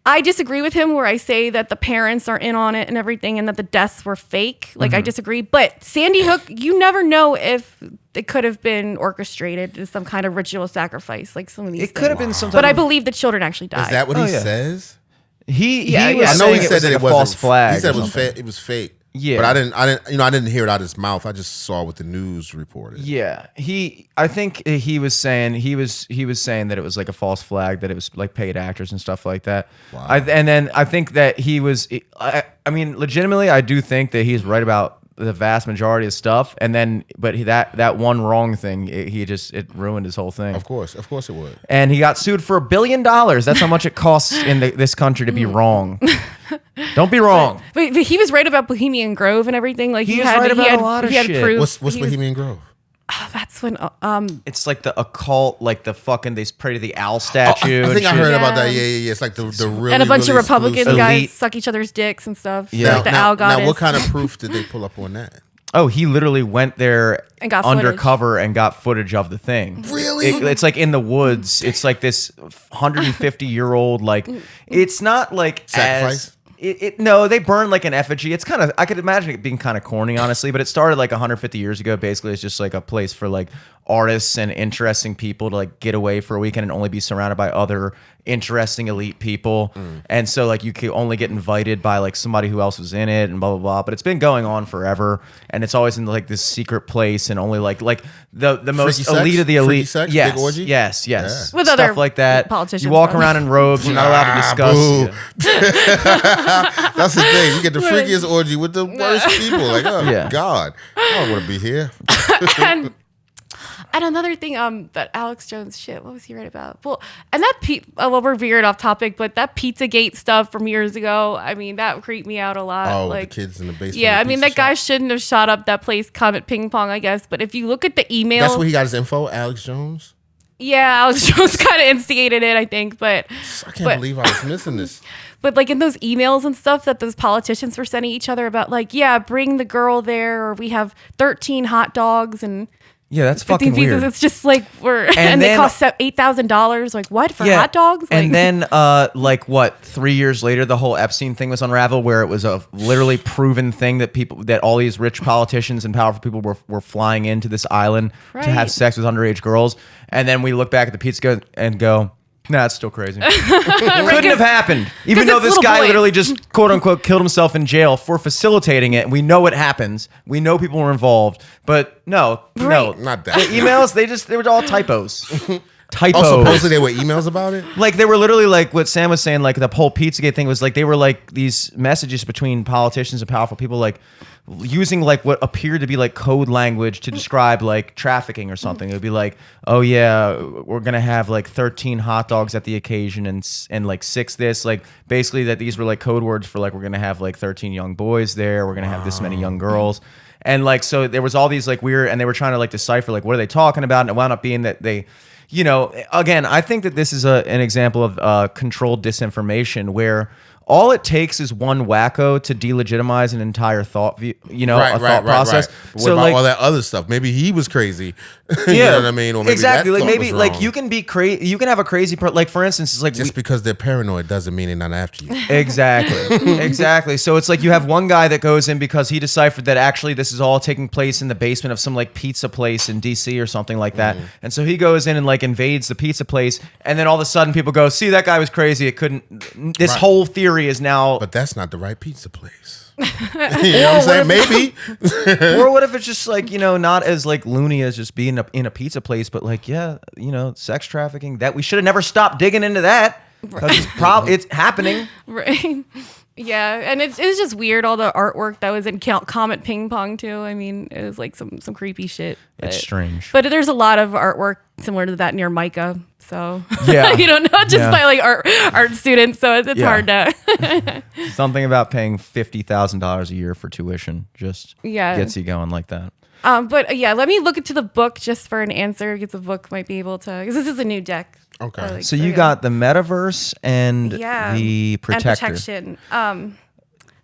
I disagree with him where I say that the parents are in on it and everything and that the deaths were fake. Like, I disagree. But Sandy Hook, you never know if it could have been orchestrated as some kind of ritual sacrifice, like some of these It could have things. been some type But I of- believe the children actually died. Is that what Oh, he yeah. says? He Yeah, was yeah. I know saying he it said was that like it a was false flag. He said or it was something. fake. It was fake. Yeah. but I didn't hear it out of his mouth. I just saw what the news reported. Yeah, I think he was saying saying that it was like a false flag, that it was like paid actors and stuff like that. Wow. And then I think that he was. I mean, legitimately, I do think that he's right about the vast majority of stuff. And then, but that one wrong thing, it ruined his whole thing. Of course it would. And he got sued for $1 billion. That's how much it costs in this country to be wrong. Don't be wrong. But he was right about Bohemian Grove and everything. Like He he was had, right he about had, a lot of he had shit. proof. What's He was- Bohemian Grove? That's when It's like the occult, like the fucking, they pray to the owl statue. I think I and heard shit. about that. Yeah. Yeah. It's like the really and a bunch really of Republican exclusive- guys Elite. suck each other's dicks and stuff. Yeah. Like the owl goddess. Now, what kind of proof did they pull up on that? Oh, he literally went there And got footage. undercover and got footage of the thing. Really? It's like in the woods. It's like this 150-year-old, like, it's not like Sacrifice? No, they burn like an effigy. It's kind of, I could imagine it being kind of corny, honestly, but it started like 150 years ago. Basically, it's just like a place for like artists and interesting people to like get away for a weekend and only be surrounded by other interesting elite people. And so like you could only get invited by like somebody who else was in it and blah blah blah. But it's been going on forever, and it's always in like this secret place and only like the most Freaky elite sex? of the elite. Freaky sex? Yes, Big orgy? yes. With Stuff other like that. politicians, You walk though. around in robes. You're not allowed to discuss. boo. Yeah. That's the thing. You get the freakiest orgy with the worst people. Like, oh Yeah. God, I don't want to be here. And another thing, that Alex Jones shit. What was he right about? Well, and that well, we're veered off topic, but that Pizzagate stuff from years ago. I mean, that creeped me out a lot. Oh, with like the kids in the basement. yeah, of I mean, the that pizza guy shop. shouldn't have shot up that place, Comet Ping Pong, I guess. But if you look at the emails, That's where he got his info, Alex Jones. yeah, Alex Jones kind of instigated it, I think. But I can't believe I was missing this. But like in those emails and stuff that those politicians were sending each other about, like, yeah, bring the girl there, or we have 13 hot dogs and Yeah, that's 15 fucking pieces. weird. It's just like and they then- cost $8,000. Like what for hot dogs? Like, And then, like what, 3 years later, the whole Epstein thing was unraveled, where it was a literally proven thing that all these rich politicians and powerful people were flying into this island to have Right. sex with underage girls. And then we look back at the pizza and go, nah, that's still crazy. Couldn't have happened. Even 'cause though it's this little guy boys. literally just quote unquote killed himself in jail for facilitating it. We know it happens. We know people were involved. But no, Right. Not that. The emails, they were all typos. typos. Oh, supposedly there were emails about it? Like they were literally like what Sam was saying, like the whole Pizzagate thing was like they were like these messages between politicians and powerful people, like using like what appeared to be like code language to describe like trafficking or something. It would be like, oh yeah, we're gonna have like 13 hot dogs at the occasion and like 6 this, like basically that these were like code words for like we're gonna have like 13 young boys there, we're gonna have this many young girls. And like so there was all these like weird, and they were trying to like decipher like what are they talking about, and it wound up being that they, you know, again, I think that this is an example of controlled disinformation where all it takes is one wacko to delegitimize an entire thought view, you know, thought process. Right. What So about like all that other stuff? Maybe he was crazy. You yeah, know what I mean? Or maybe exactly. that Like thought maybe was like wrong. you can be crazy. You can have a crazy like for instance, it's like Just because they're paranoid doesn't mean they're not after you. Exactly. So it's like you have one guy that goes in because he deciphered that actually this is all taking place in the basement of some like pizza place in DC or something like that. And so he goes in and like invades the pizza place, and then all of a sudden people go, see, that guy was crazy. It couldn't. This whole theory is now. But that's not the right pizza place. You know what I'm saying? Maybe. Or what if it's just like, you know, not as like loony as just being in a pizza place, but like, yeah, you know, sex trafficking, that we should have never stopped digging into that because it's happening. Right. Yeah, and it was just weird, all the artwork that was in Comet Ping Pong too. I mean, it was like some creepy shit. It's strange. But there's a lot of artwork similar to that near Micah. So Yeah. you don't know, just by like art students. So it's hard to. Something about paying $50,000 a year for tuition just gets you going like that. But yeah, let me look into the book just for an answer, because the book might be able to, because this is a new deck. Okay. So you got the metaverse and the And protector. protection.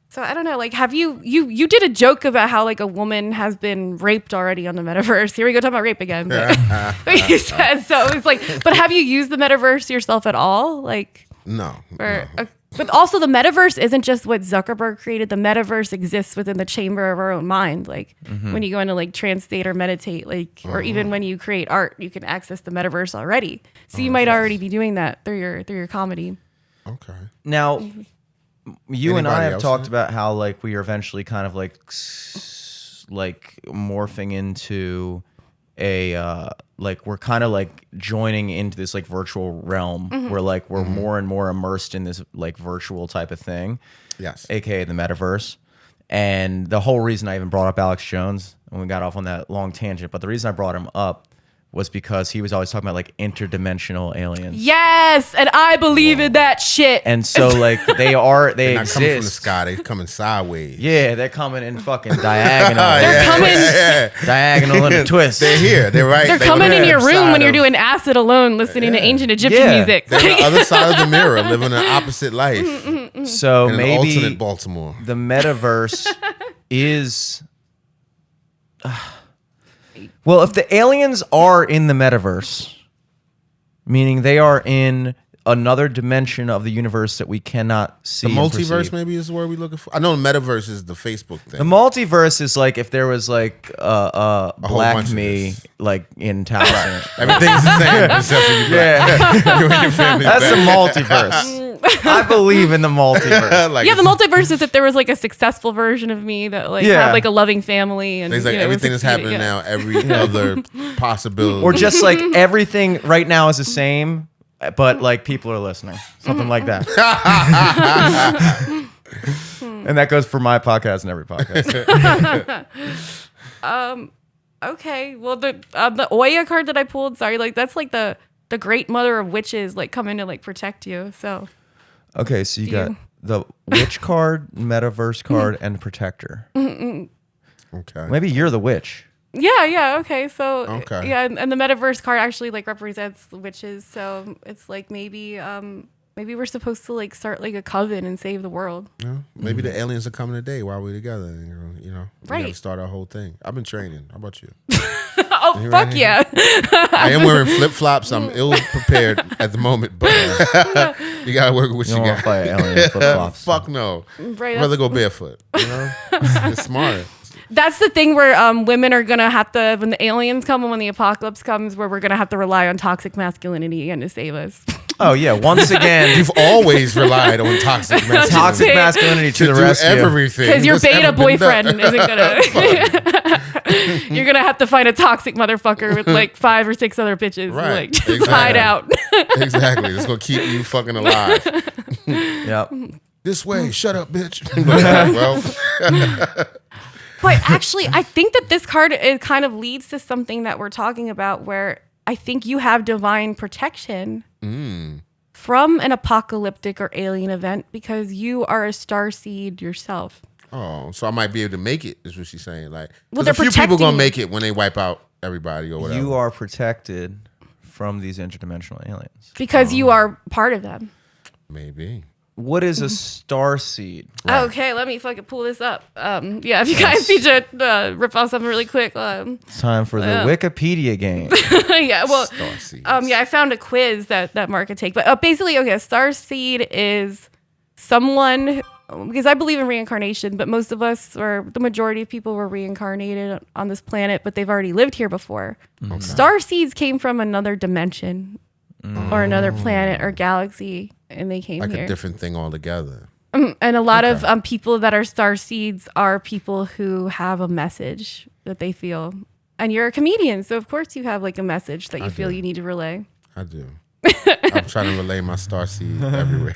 So I don't know, like, have you did a joke about how like a woman has been raped already on the metaverse. Here we go talking about rape again. But you said, so it's like, but have you used the metaverse yourself at all? Like, No. but also the metaverse isn't just what Zuckerberg created. The metaverse exists within the chamber of our own mind. Like when you go into like trance state or meditate, like, or even when you create art, you can access the metaverse already. So you might already be doing that through your comedy. Okay. Now, you and I Anybody have else talked think? about how like we are eventually kind of like morphing into a like we're kind of like joining into this like virtual realm where like we're more and more immersed in this like virtual type of thing. Yes. AKA the metaverse. And the whole reason I even brought up Alex Jones, and we got off on that long tangent, but the reason I brought him up was because he was always talking about like interdimensional aliens. Yes, and I believe in that shit. And so like they They're not exist. coming from the sky. They're coming sideways. Yeah, they're coming in fucking diagonal. They're coming. Diagonal and a twist. They're here. They're right. They're coming in your room when you're doing acid alone, listening to ancient Egyptian music. They're on the other side of the mirror, living an opposite life. So In an maybe alternate Baltimore. the metaverse is. Well, if the aliens are in the metaverse, meaning they are in another dimension of the universe that we cannot see. The and multiverse perceive. maybe is where we're looking for. I know the metaverse is the Facebook thing. The multiverse is like if there was like whole Black bunch of Me this. like in Towson. Everything's the same except for you. Yeah, You and your family. that's the back. multiverse. I believe in the multiverse. Like Yeah, the multiverse is if there was like a successful version of me that like Yeah. had like a loving family and It's like you know, everything that's succeeded, happening yeah. now, every other possibility. Or just like everything right now is the same, but like people are listening. Something like that. And that goes for my podcast and every podcast. Okay, well the Oya card that I pulled, sorry, like that's like the great mother of witches like coming to like protect you. So Okay, so you got the witch card, metaverse card, and protector. okay. Maybe you're the witch. yeah, okay, so Okay. yeah, and the metaverse card actually like represents witches. So it's like maybe we're supposed to like start like a coven and save the world. Yeah, maybe the aliens are coming today while we're together. You know, we Right. gotta start our whole thing. I've been training. How about you? Oh fuck yeah! I am wearing flip flops. I'm ill prepared at the moment, but you gotta work with what You you don't want to got. fight alien flip-flops. Fuck no. Right, I'd rather go barefoot. You know, it's smarter. That's the thing where women are gonna have to, when the aliens come and when the apocalypse comes, where we're gonna have to rely on toxic masculinity again to save us. Oh yeah. Once again, You've always relied on toxic masculinity. toxic masculinity to the do rescue. everything. Because your that's beta ever been boyfriend done. isn't gonna. You're gonna have to find a toxic motherfucker with like 5 or 6 other bitches, Right, like just exactly. hide out. Exactly. It's gonna keep you fucking alive. Yep. This way. Shut up, bitch. Well, But actually, I think that this card it kind of leads to something that we're talking about, where I think you have divine protection from an apocalyptic or alien event because you are a starseed yourself. oh, so I might be able to make it. Is what she's saying. Like, Well, there's a they're few people protecting gonna you. make it when they wipe out everybody or whatever. You are protected from these interdimensional aliens. Because you are part of them. Maybe. What is a star seed? Okay, let me fucking pull this up. Yeah, if you guys need to rip off something really quick. It's time for the Wikipedia game. Yeah, well, Starseeds. yeah, I found a quiz that Mark could take. But basically, okay, a starseed is someone, because I believe in reincarnation, but most of us, or the majority of people, were reincarnated on this planet, but they've already lived here before. Starseeds came from another dimension or another planet or galaxy, and they came Like here. a different thing altogether. And a lot of people that are starseeds are people who have a message that they feel. And you're a comedian, so of course you have like a message that you feel you need to relay. I do. I'm trying to relay my starseed everywhere.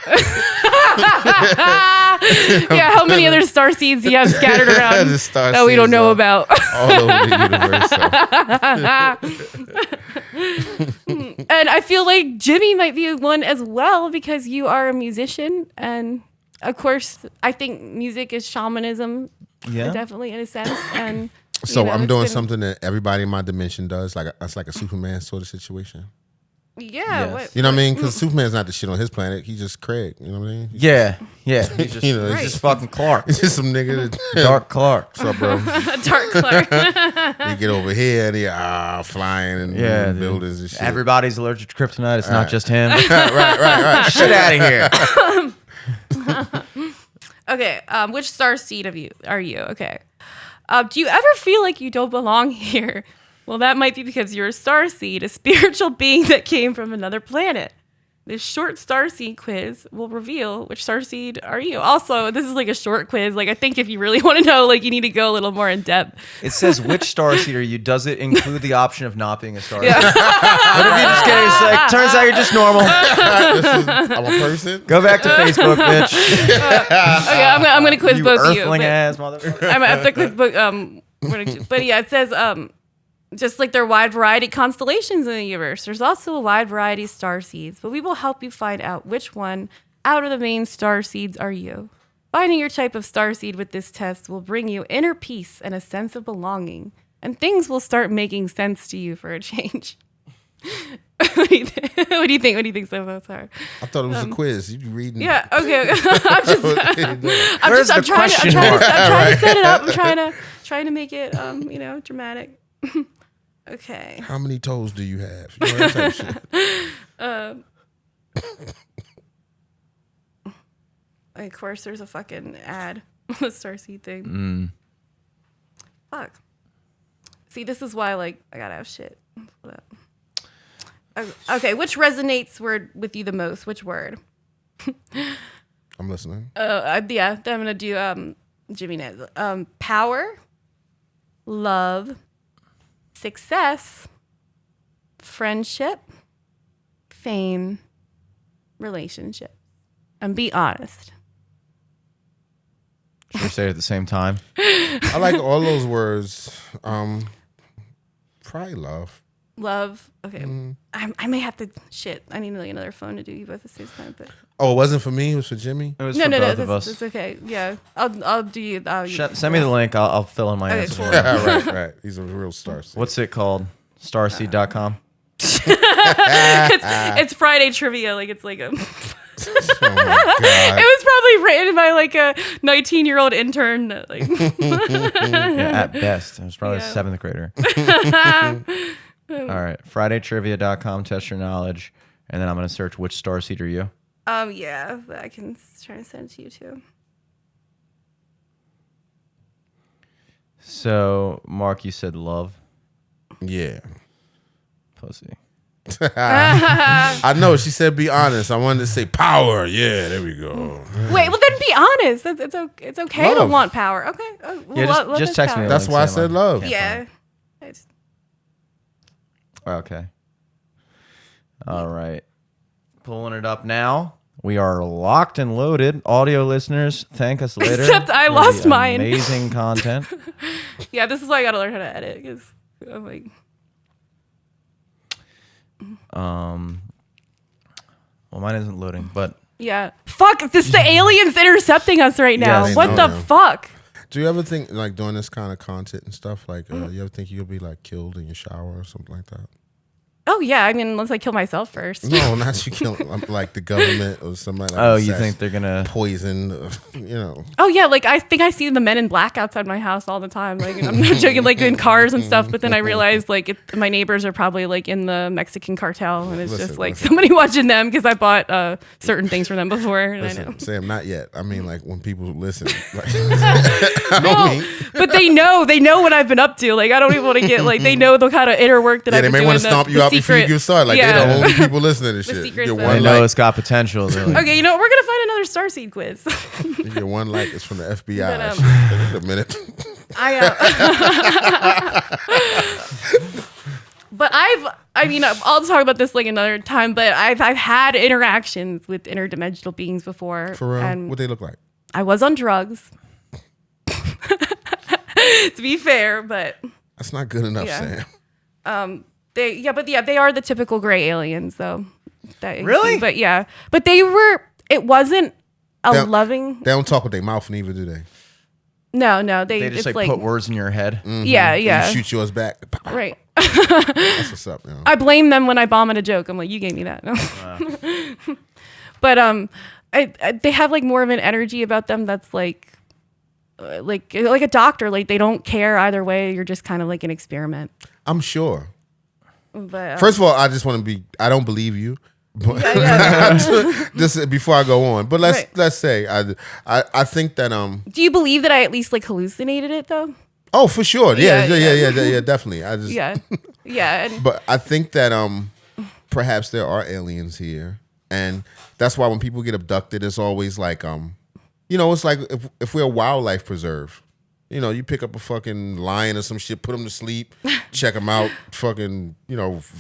Yeah, how many other starseeds do you have scattered around The star that we don't seeds know are about? all over the universe. So. And I feel like Jimmy might be one as well because you are a musician. And of course, I think music is shamanism, Yeah. definitely in a sense. And So you know, I'm it's doing been- something that everybody in my dimension does. Like it's like a Superman sort of situation. Yeah. Yes. You know what I mean? Because Superman's not the shit on his planet. He's just Craig. You know what I mean? Yeah. He's just, You know, it's Right. just fucking Clark. It's just some nigga that Dark Clark. What's up, bro? Dark Clark. They get over here and they flying and Yeah, moving dude. buildings and shit. Everybody's allergic to kryptonite. It's not just him. right. Shit out of here. Okay, which star seed are you? Okay. Do you ever feel like you don't belong here? Well, that might be because you're a star seed, a spiritual being that came from another planet. This short star seed quiz will reveal which star seed are you. Also, this is like a short quiz. Like, I think if you really want to know, like, you need to go a little more in depth. It says which star seed are you? Does it include the option of not being a star seed? What if you just get it's like, turns out you're just normal. I'm a person. Go back to Facebook, bitch. Okay, I'm gonna quiz You both of you. earthling but- ass motherfucker. I'm at the quiz book. But yeah, it says just like there are wide variety of constellations in the universe, there's also a wide variety of star seeds. But we will help you find out which one out of the main star seeds are you. Finding your type of star seed with this test will bring you inner peace and a sense of belonging, and things will start making sense to you for a change. What do you think? What do you think so far? Sorry. I thought it was a quiz. You reading? Yeah. Okay. I'm Where's the question mark? trying to set it up. I'm trying to make it dramatic. Okay. How many toes do you have? You know, that type of shit. Of course, there's a fucking ad on the Starseed thing. Fuck. See, this is why, like, I gotta have shit. Hold up. Okay, which resonates with you the most? Which word? I'm listening. Yeah, then I'm gonna do Jimmy Nez. Power, love, success, friendship, fame, relationship. And be honest. Should we say it at the same time? I like all those words. Probably love. Love. Okay. I may have to shit. I need like another phone to do you both at the same time. But Oh, it wasn't for me. It was for Jimmy. It was no, for both of that's, us. that's okay. Yeah, I'll do you. Send me the link. I'll fill in my Okay, answers. cool. right. He's a real star. What's it called? Starseed.com. It's Friday trivia. Like it's like a. Oh my It god. was probably written by like a 19-year-old intern. That, like, Yeah, at best. I was probably Yeah. a 7th grader. All right. FridayTrivia.com. Test your knowledge. And then I'm going to search which starseed are you. yeah, but I can try to send it to you too. So, Mark, you said love. Yeah. Pussy. I know. She said, "Be honest." I wanted to say power. Yeah, there we go. Wait, well then be honest. It's okay to Love. want power. Okay. Yeah, just text me. That's why I said love. Yeah. Okay. All right. Pulling it up now. We are locked and loaded. Audio listeners, thank us later. Except I for lost the mine. Amazing content. Yeah, this is why I gotta learn how to edit because I'm like. Well, mine isn't loading, but Yeah. Fuck! This the aliens intercepting us right now. they What know, the yeah. fuck? Do you ever think, like, doing this kind of content and stuff, like, you ever think you'll be like killed in your shower or something like that? Oh yeah, I mean, unless I kill myself first. No, not you kill, like the government or somebody. Like oh, you think they're gonna poison? You know. Oh yeah, like I think I see the Men in Black outside my house all the time. Like I'm not joking, like in cars and stuff. But then I realized like my neighbors are probably like in the Mexican cartel, and it's just like somebody watching them because I bought certain things for them before. And I know. Sam, not yet. I mean, like when people listen, like, but they know what I've been up to. Like I don't even want to get like they know the kind of inner work that I've been they may doing. want to stomp you out before you get started. Like they're the only people listening to shit. secret You're stuff. one I know like, it's got potential. They're like, Okay, you know what? We're gonna find another Starseed quiz. you get one like it's from the FBI. But, Wait a minute. But I mean, I'll talk about this like another time. But I've had interactions with interdimensional beings before. For real? And What they look like? I was on drugs. To be fair, but That's not good enough, Yeah. Sam. they are the typical gray aliens though. That Really? But yeah, but it wasn't a They- loving. They don't talk with their mouth neither, do they? No, they it's just like put words in your head. Yeah, yeah. You shoot yours back. Right. That's what's up, you know. I blame them when I bomb at a joke. I'm like, you gave me that. No. But they have like more of an energy about them that's like a doctor. Like they don't care either way. You're just kind of like an experiment. I'm sure. But First of all, I just want to be. I don't believe you. But just before I go on, but let's say I think that do you believe that I at least like hallucinated it though? oh, for sure, yeah, Yeah. definitely. I just Yeah. And But I think that perhaps there are aliens here, and that's why when people get abducted, it's always like it's like if we're a wildlife preserve. You know, you pick up a fucking lion or some shit, put him to sleep, check him out, fucking,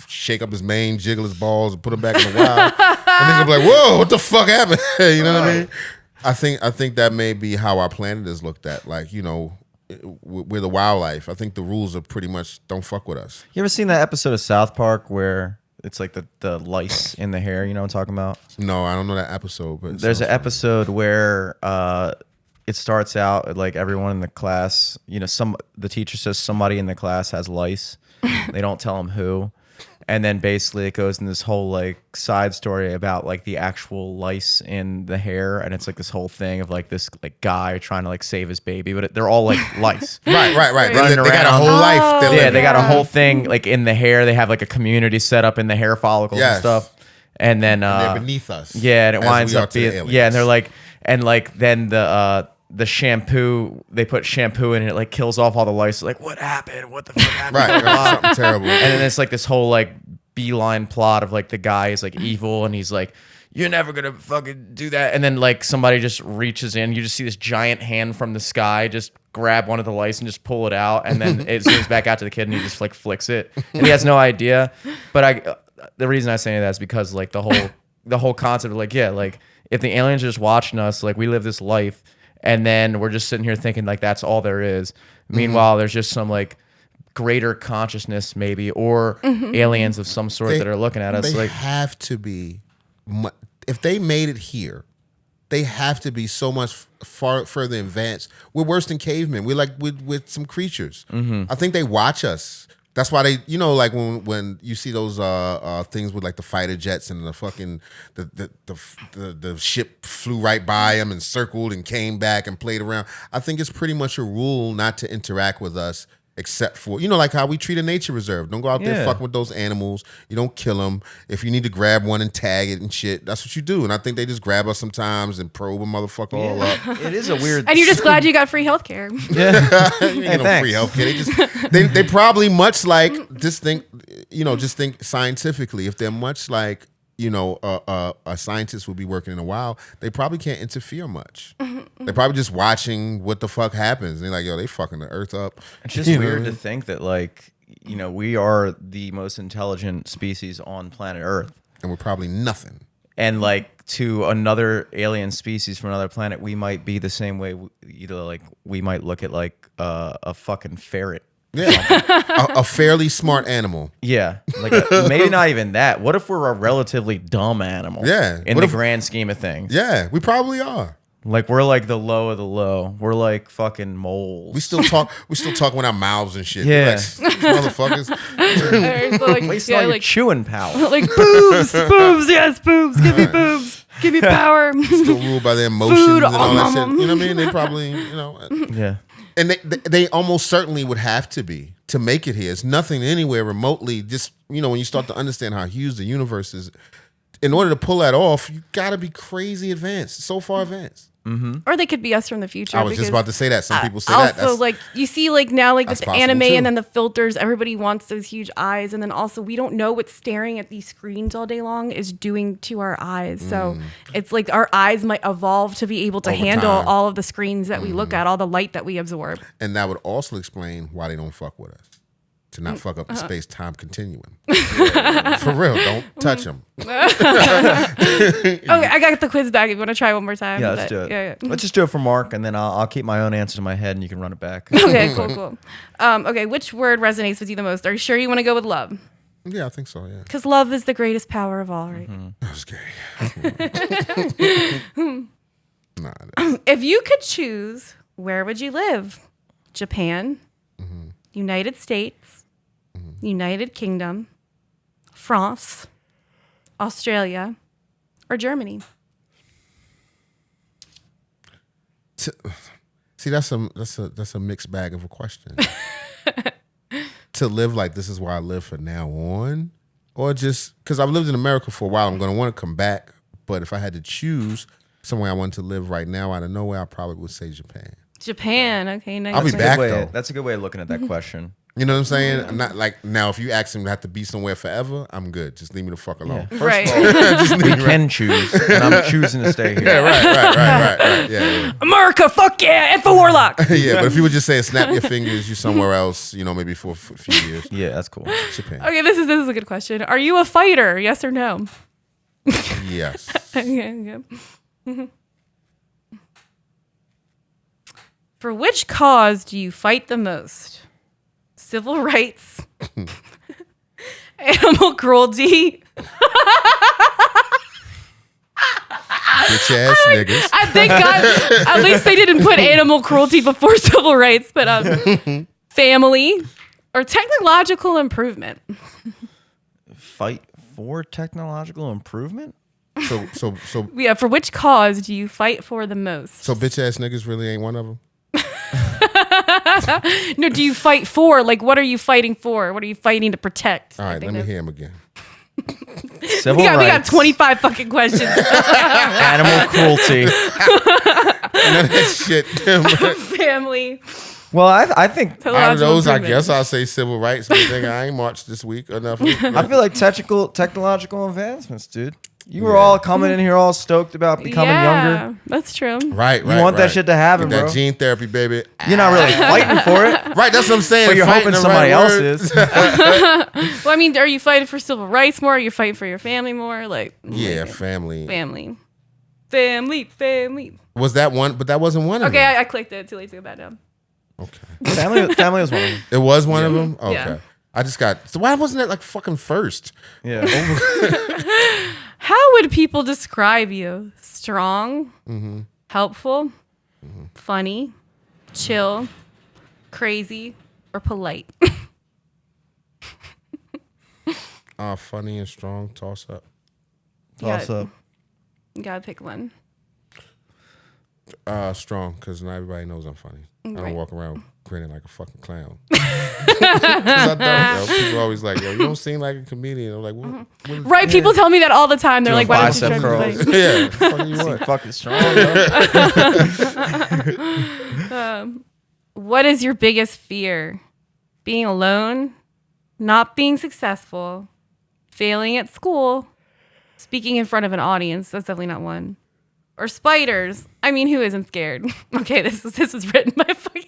shake up his mane, jiggle his balls, and put him back in the wild. And then they'll be like, whoa, what the fuck happened? You know what I mean? I think that may be how our planet is looked at. Like, we're the wildlife. I think the rules are pretty much don't fuck with us. You ever seen that episode of South Park where it's like the lice in the hair? You know what I'm talking about? No, I don't know that episode. But There's an episode where it starts out like everyone in the class, the teacher says somebody in the class has lice. They don't tell them who. And then basically it goes in this whole like side story about like the actual lice in the hair. And it's like this whole thing of like this like guy trying to like save his baby, but they're all like lice. Right. Running They got a around. whole life. Yeah, they got a whole thing like in the hair. They have like a community set up in the hair follicles and stuff. And then they're beneath us. Yeah, and it as winds we are up to the being aliens. and then the shampoo, they put shampoo in it, like kills off all the lice. Like, what happened? What the fuck happened? Right, something terrible. And then it's like this whole like beeline plot of like the guy is like evil and he's like, you're never gonna fucking do that. And then like somebody just reaches in, you just see this giant hand from the sky just grab one of the lice and just pull it out, and then it zooms back out to the kid and he just like flicks it and he has no idea. But the reason I say that is because like the whole concept of like, yeah, like if the aliens are just watching us, like we live this life and then we're just sitting here thinking like that's all there is. Meanwhile, there's just some like greater consciousness maybe, or aliens of some sort that are looking at us. They Like have to be. If they made it here, they have to be so much far further advanced. We're worse than cavemen. We're like with some creatures. I think they watch us. That's why they, like when you see those things with like the fighter jets and the fucking the ship flew right by them and circled and came back and played around. I think it's pretty much a rule not to interact with us. Except for, like how we treat a nature reserve. Don't go out there fucking with those animals. You don't kill them. If you need to grab one and tag it and shit, that's what you do. And I think they just grab us sometimes and probe a motherfucker all up. it is a weird. And you're just glad you got free healthcare. You ain't get no free healthcare. They probably much like this thing. just think scientifically. If they're much like, a scientist would be working in a wild, they probably can't interfere much. They're probably just watching what the fuck happens. They're like, yo, they fucking the earth up. It's just weird to think that, like, we are the most intelligent species on planet Earth. And we're probably nothing. And, like, to another alien species from another planet, we might be the same way. Either, like, we might look at, like, a fucking ferret. Yeah, a fairly smart animal. Yeah, like maybe not even that. What if we're a relatively dumb animal? Yeah, in the grand scheme of things. Yeah, we probably are. Like we're like the low of the low. We're like fucking moles. We still talk. We still talk with our mouths and shit. Yeah, like, motherfuckers. So like chewing power. Like boobs, yes, boobs. Give me boobs. Give me power. Still ruled by their emotions Food, and all that shit. mama. You know what I mean? They probably, Yeah. And they almost certainly would have to be to make it here. It's nothing anywhere remotely. Just, when you start to understand how huge the universe is, in order to pull that off, you got to be crazy advanced, so far advanced. Mm-hmm. Or they could be us from the future. I was just about to say that. Some people say also, that. Also, like, you see, like, now, like, with the anime too. and then the filters, everybody wants those huge eyes. And then also, we don't know what staring at these screens all day long is doing to our eyes. So it's like our eyes might evolve to be able to Over handle time. all of the screens that we look at, all the light that we absorb. And that would also explain why they don't fuck with us. To not fuck up the space-time continuum. For real, don't touch them. Okay, I got the quiz back if you want to try one more time. Yeah, let's do it. Yeah. Let's just do it for Mark, and then I'll keep my own answer in my head, and you can run it back. Okay, cool. Okay, which word resonates with you the most? Are you sure you want to go with love? Yeah, I think so, yeah. Because love is the greatest power of all, right? That was gay. Nah, If you could choose, where would you live? Japan, United States, United Kingdom, France, Australia, or Germany? See, that's a mixed bag of a question. To live like this is where I live from now on, or just because I've lived in America for a while, I'm going to want to come back. But if I had to choose somewhere I want to live right now out of nowhere, I probably would say Japan. Japan, okay, nice. I'll be back Way, though. that's a good way of looking at that question. You know what I'm saying? I'm not like now. If you ask him to have to be somewhere forever, I'm good. Just leave me the fuck alone. First Right. of all, we can choose, and I'm choosing to stay here. Yeah, right. Yeah. America, fuck yeah, InfoWarlocks. Yeah, but if you would just say, snap your fingers, you're somewhere else, maybe for a few years. Yeah, that's cool. Japan. Okay, this is a good question. Are you a fighter? Yes or no? Yes. Okay. For which cause do you fight the most? Civil rights, animal cruelty. Bitch ass niggas. I thank God at least they didn't put animal cruelty before civil rights, but family or technological improvement. Fight for technological improvement? So Yeah, for which cause do you fight for the most? So bitch ass niggas really ain't one of them? No, do you fight for? Like, what are you fighting for? What are you fighting to protect? All right, let me hear him again. Civil We got rights, 25 fucking questions. animal cruelty. None of that shit. Family. Well, I think Out of those, I improvement. guess I'll say civil rights. But I ain't marched this week enough. I feel like technological advancements, dude. You were all coming in here all stoked about becoming younger. That's true. Right. You want that shit to happen, Get that bro. gene therapy, baby. You're not really fighting for it, Right, that's what I'm saying. but you're Fighting hoping the somebody right else word. is. Well, I mean, are you fighting for civil rights more? Are you fighting for your family more? Like, Yeah, like, family. family. Was that one? But that wasn't one of Okay, them. I clicked it. Too late to go back down. Okay. Family was one of them. It was one of them? Okay. Yeah. I just got. So why wasn't it like fucking first? Yeah. How would people describe you? Strong, helpful, funny, chill, crazy, or polite? Funny and strong. Toss up. Toss up. You gotta pick one. Strong, because not everybody knows I'm funny. I Right. don't walk around grinning like a fucking clown. 'Cause I don't. Yo. People are always like, yo, you don't seem like a comedian. I'm like, what is Right, people tell me that all the time. They're Doing like, why don't you bicep try to curls. be Yeah, fucking you See, what? fucking strong. Yo. What is your biggest fear? Being alone, not being successful, failing at school, speaking in front of an audience. That's definitely not one. Or spiders. I mean, who isn't scared? Okay, this was written by fucking.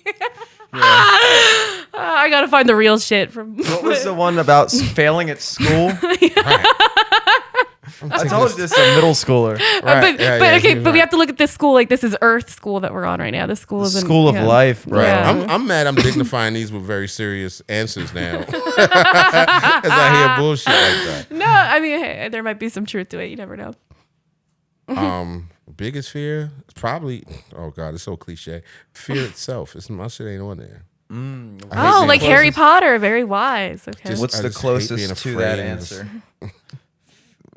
I gotta find the real shit from. What was the one about failing at school? Right. I told you this is a middle schooler. Right. But we have to look at this school like this is Earth school that we're on right now. This school is School of life, bro. Yeah. I'm mad. I'm dignifying these with very serious answers now, as I hear bullshit like that. No, I mean hey, there might be some truth to it. You never know. Biggest fear? It's probably. Oh God, it's so cliche. Fear itself. My shit ain't on there. Oh, like Harry Potter, very wise. Okay. What's I the just hate being closest to that afraid. answer?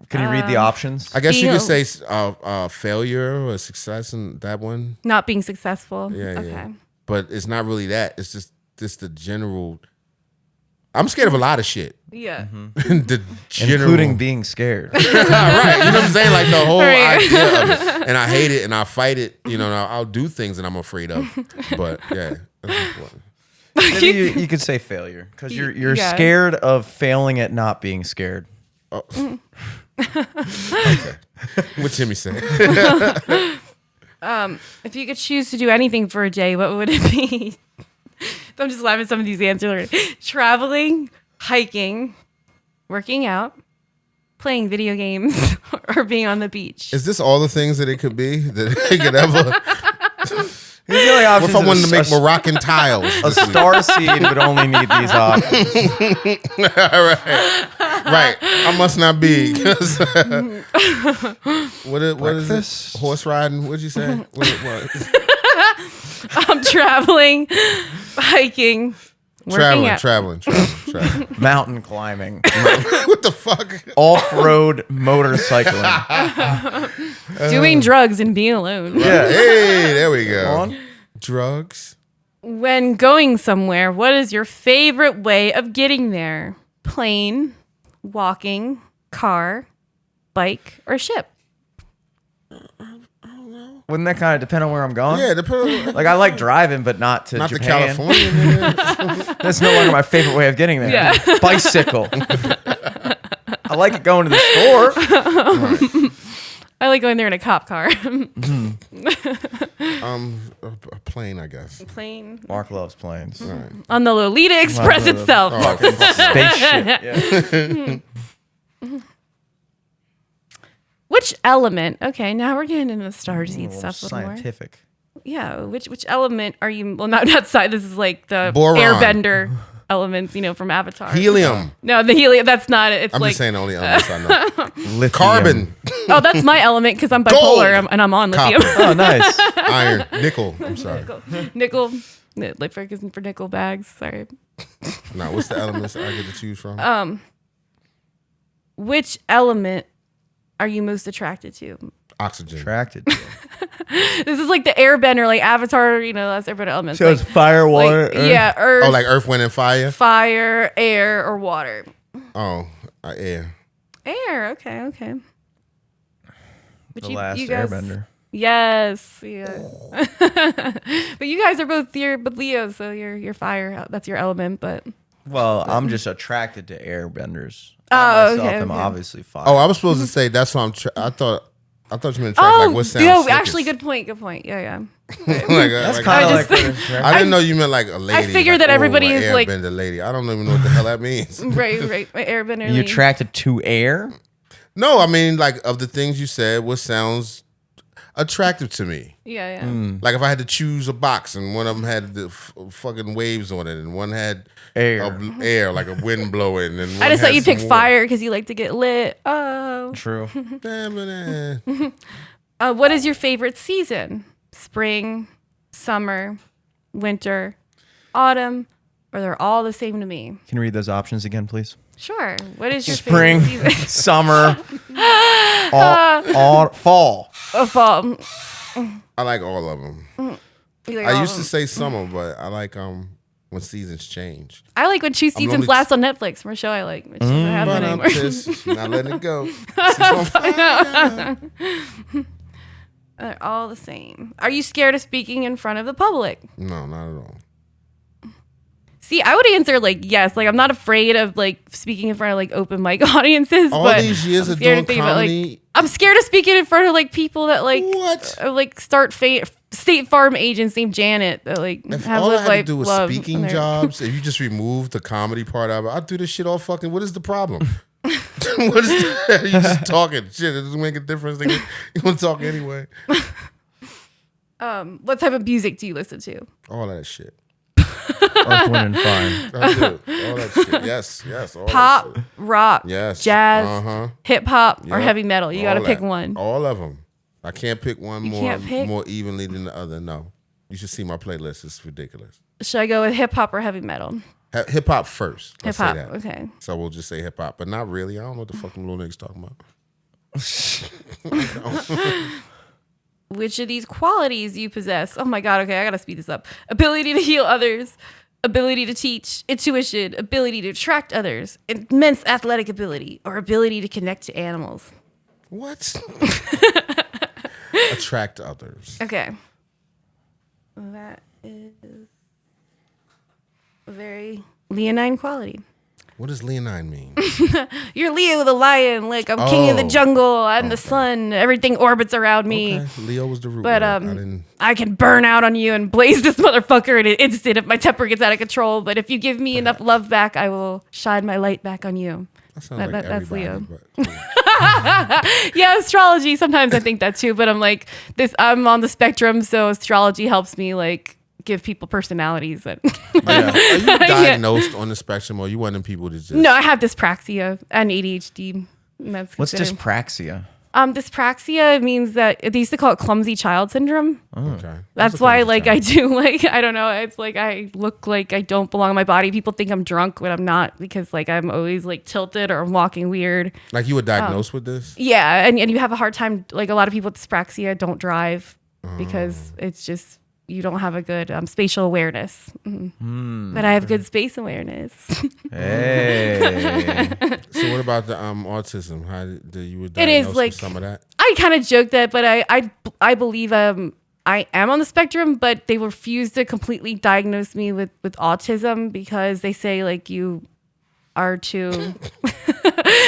Can you read the options? I guess you Being could say failure or success in that one. Not being successful. Yeah, Okay. yeah. But it's not really that. It's just the general. I'm scared of a lot of shit. Yeah. The general, Including being scared. right. You know what I'm saying? Like the whole Right. idea of it. And I hate it and I fight it. You know, and I'll do things that I'm afraid of. But yeah. That's important. Maybe you could say failure because you're Yeah. scared of failing at not being scared. Oh. Okay. What Timmy said. If you could choose to do anything for a day, what would it be? I'm just laughing at some of these answers. Traveling, hiking, working out, playing video games, or being on the beach. Is this all the things that it could be that it could ever? The only What options if I wanted to make a Moroccan tiles? A Starseed would only need these options. Right. I must not be. 'Cause, what is Breakfast? it? Horse riding? What'd you say? What? I'm traveling, hiking, working out. Traveling. Mountain climbing. What the fuck? Off-road motorcycling. Doing drugs and being alone. Yeah. Hey, there we go. On. Drugs. When going somewhere, what is your favorite way of getting there? Plane, walking, car, bike, or ship? Wouldn't that kind of depend on where I'm going? Yeah, Like I like driving, but not to not the Japan. California. Man. That's no longer my favorite way of getting there. Yeah. Bicycle. I like going to the store. I like going there in a cop car. A plane, I guess. Plane. Mark loves planes. All right. On the Lolita Express Mark itself. Spaceship. Yeah. Which element? Okay, now we're getting into the Starseed stuff a little more. Scientific. Yeah, which element are you? Well, not side. This is like the Boron. airbender elements, from Avatar. Helium. No, the helium. That's not it. It's I'm like just saying the only elements I know. Lithium. Carbon. oh, that's my element because I'm Gold. bipolar and I'm on lithium. Copper. Oh, nice. Iron. Nickel. I'm sorry. Nickel. Like Ferguson for nickel bags. Sorry. Now, what's the elements I get to choose from? Which element are you most attracted to? Oxygen. Attracted to. This is like the airbender, like Avatar, that's airbender elements. So it's fire, water, like, earth? yeah, earth, Oh, like Earth, Wind, and Fire? fire, air, or water. Oh, air. Air, okay. But The last airbender. Yes, yeah. But you guys are both Leo, so you're fire. That's your element, but Well, I'm just attracted to airbenders. Oh, I myself okay, am okay. obviously fire. Oh, I was supposed to say that's what I thought you meant track like what sounds no, slickest. actually, good point. Yeah. That's like, kind of I like just- what I didn't know you meant like a lady. figured that everybody is like- airbender lady. I don't even know what the hell that means. right. My airbender. you attracted to air? No, I mean like of the things you said, what sounds attractive to me. Yeah. Like if I had to choose a box and one of them had the fucking waves on it and one had air like a wind blowing and one I just thought had you'd some pick water. fire because you like to get lit. Oh. True. Damn it. What is your favorite season? Spring, summer, winter, autumn, or they're all the same to me? Can you read those options again, please? Sure. What is your Spring, favorite season? summer, fall. Fall. I like all of them. You like I all used of to them. say summer, but I like when seasons change. I like when 2 seasons normally- last on Netflix. From a show I like, which doesn't happen But I'm anymore. just not letting it go. She's on fire. They're all the same. Are you scared of speaking in front of the public? No, not at all. See, I would answer like yes. Like I'm not afraid of like speaking in front of like open mic audiences. All but these years I'm of scared doing to think about, comedy. like, I'm scared of speaking in front of like people that like What? like State Farm agents named Janet that like If have all I lived had to life do was love speaking in their- jobs, if you just remove the comedy part of it, I'd do this shit all fucking. What is the problem? What is you just talking shit? It doesn't make a difference. Nigga. You want to talk anyway. What type of music do you listen to? All that shit. Earth, Wind, and Fire. I do. All that shit. Yes. All Pop, that shit. rock, Yes. jazz, hip hop, or Yep. heavy metal. You got to All pick that. one. All of them. I can't pick one can't pick? more evenly than the other. No. You should see my playlist. It's ridiculous. Should I go with hip hop or heavy metal? Hip hop first. Hip Let's say hop. that. Okay. So we'll just say hip hop, but not really. I don't know what the fuck them little niggas talking about. Which of these qualities do you possess? Oh my God. Okay. I got to speed this up. Ability to heal others, ability to teach, intuition, ability to attract others, immense athletic ability, or ability to connect to animals. What? Attract others. Okay. That is a very leonine quality. What does leonine mean? You're Leo the lion. Like, I'm king of the Oh. jungle. I'm the sun. Everything orbits around me. Okay. Leo was the root But word. I can burn out on you and blaze this motherfucker in an instant if my temper gets out of control. But if you give me enough love back, I will shine my light back on you. That sounds like that's everybody, Leo. but- Yeah, astrology. Sometimes I think that too. But I'm like this. I'm on the spectrum, so astrology helps me like give people personalities. And Yeah. Are you diagnosed on the spectrum, or you one of them people that just no, I have dyspraxia and ADHD. And that's What's considered- dyspraxia? Dyspraxia means that they used to call it clumsy child syndrome. Okay. That's why, like, I do, like, I don't know. It's like I look like I don't belong in my body. People think I'm drunk when I'm not because, like, I'm always, like, tilted or I'm walking weird. Like you were diagnosed with this? Yeah. And you have a hard time. Like, a lot of people with dyspraxia don't drive because it's just, you don't have a good spatial awareness. But I have good space awareness. Hey. So what about the autism? How did you were It diagnosed is like with some of that? I kind of joked that, but I believe I am on the spectrum, but they refuse to completely diagnose me with autism because they say like you are too.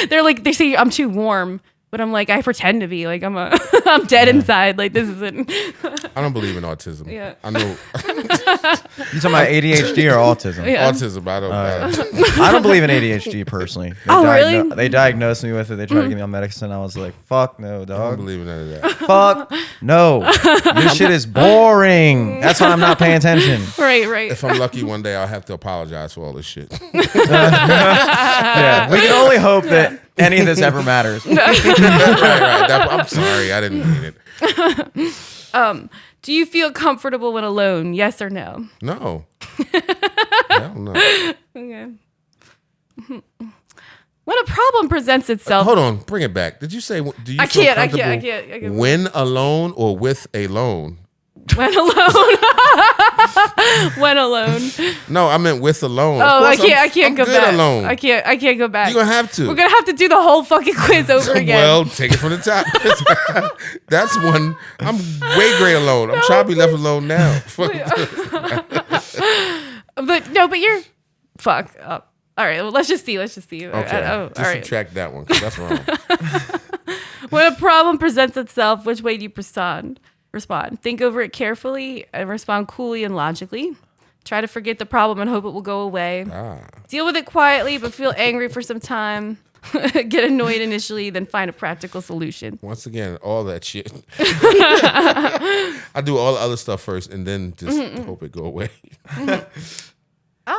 they say I'm too warm, but I'm like I pretend to be like I'm dead inside. Like this isn't. I don't believe in autism. Yeah. I know You talking about ADHD or autism? Yeah. autism. I don't. I don't believe in ADHD personally. Really? They diagnosed me with it. They tried to give me on medicine. I was like, fuck no, I don't dog. believe in none of that. Fuck no. This shit is boring. That's why I'm not paying attention. Right. If I'm lucky, one day I'll have to apologize for all this shit. Yeah. We can only hope that any of this ever matters. right. I'm sorry. I didn't mean it. Do you feel comfortable when alone? Yes or no? No. Hell no. Okay. When a problem presents itself, Hold on. Bring it back. Did you say? Do you I feel can't. comfortable when alone or with a loan? When alone. When alone. No, I meant with a loan. Oh, Of course, I can't I'm go good back. alone. I can't go back. You're gonna have to. We're gonna have to do the whole fucking quiz over again. Well, take it from the top. That's one. I'm way great alone. I'm trying to be left alone now. but you're fuck up. All right, well, let's just see. Okay, all just right. subtract that one because that's wrong. When a problem presents itself, which way do you respond? Think over it carefully and respond coolly and logically. Try to forget the problem and hope it will go away. Deal with it quietly, but feel angry for some time. Get annoyed initially, then find a practical solution. Once again, all that shit. I do all the other stuff first and then just hope it go away.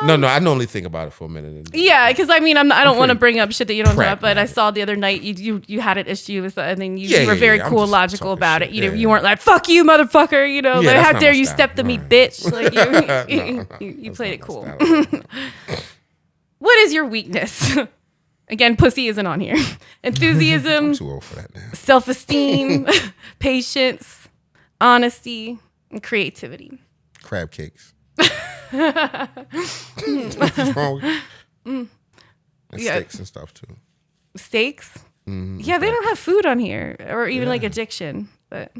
No, I normally think about it for a minute. Yeah, because I mean, I don't want to pretty bring up shit that you don't know about, but I pragmatic. saw the other night you had an issue with it, and then you Yeah, were very yeah, I'm cool and just logical talking about shit. it. You Yeah, know, yeah. you weren't like "fuck you, motherfucker," you know, Yeah, like that's "how not dare my you style. step to me, No. bitch!" Like No, you that's played not it my cool. style. What is your weakness? Again, pussy isn't on here. Enthusiasm, I'm too old for that now. self-esteem, patience, honesty, and creativity. Crab cakes. What's wrong? And Yeah. steaks and stuff too. Steaks. Yeah, they don't have food on here, or even like addiction. But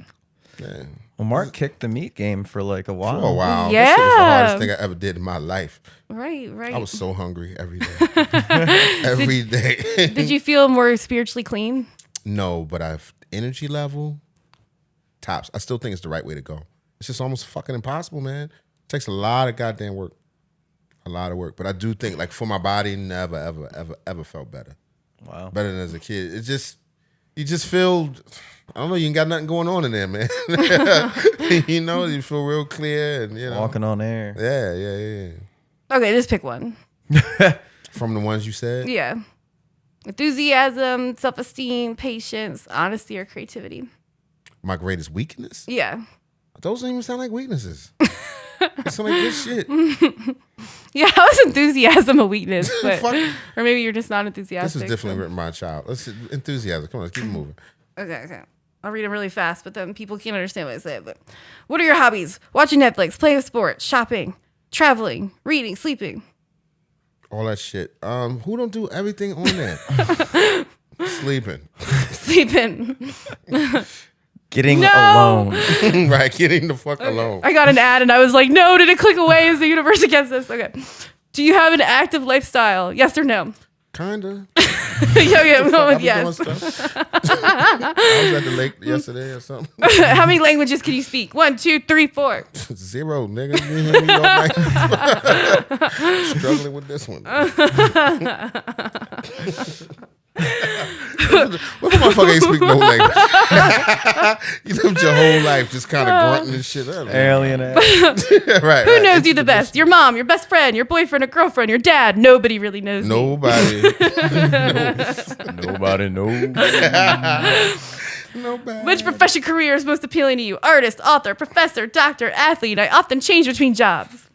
Yeah. Well, Mark kicked the meat game for like a while. For a while. Yeah. That shit was the hardest thing I ever did in my life. Right. I was so hungry every day. Every day. Did you feel more spiritually clean? No, but I've energy level, tops. I still think it's the right way to go. It's just almost fucking impossible, man. It takes a lot of goddamn work. A lot of work. But I do think, like, for my body, never, ever, ever, ever felt better. Wow. Better than as a kid. It just, you just feel, I don't know, you ain't got nothing going on in there, man. You know, you feel real clear and, you know. Walking on air. Yeah. Okay, just pick one. From the ones you said? Yeah. Enthusiasm, self-esteem, patience, honesty, or creativity. My greatest weakness? Yeah. Those don't even sound like weaknesses. They sound like good shit. Yeah, how is enthusiasm a weakness? But, Fuck. or maybe you're just not enthusiastic. This was definitely written by a child. Let's enthusiasm. Come on, let's keep it moving. Okay. I'll read them really fast, but then people can't understand what I say. But what are your hobbies? Watching Netflix, playing sports, shopping, traveling, reading, sleeping. All that shit. Who don't do everything on there? Sleeping. Getting alone. Right, getting the fuck alone. I got an ad and I was like, no, did it click away? Is the universe against this? Okay. Do you have an active lifestyle? Yes or no? Kinda. Yeah, I'm going with I yes. was at the lake yesterday or something. How many languages can you speak? 1, 2, 3, 4. 0, nigga. You hear me all night? Struggling with this one. What motherfucker ain't speak no language? You lived your whole life just kind of grunting and shit. Alien ass. Right. Who knows you the best? Your mom, your best friend, your boyfriend or girlfriend, your dad. Nobody really knows me. Nobody. Nobody knows. Nobody. Which profession career is most appealing to you? Artist, author, professor, doctor, athlete. I often change between jobs.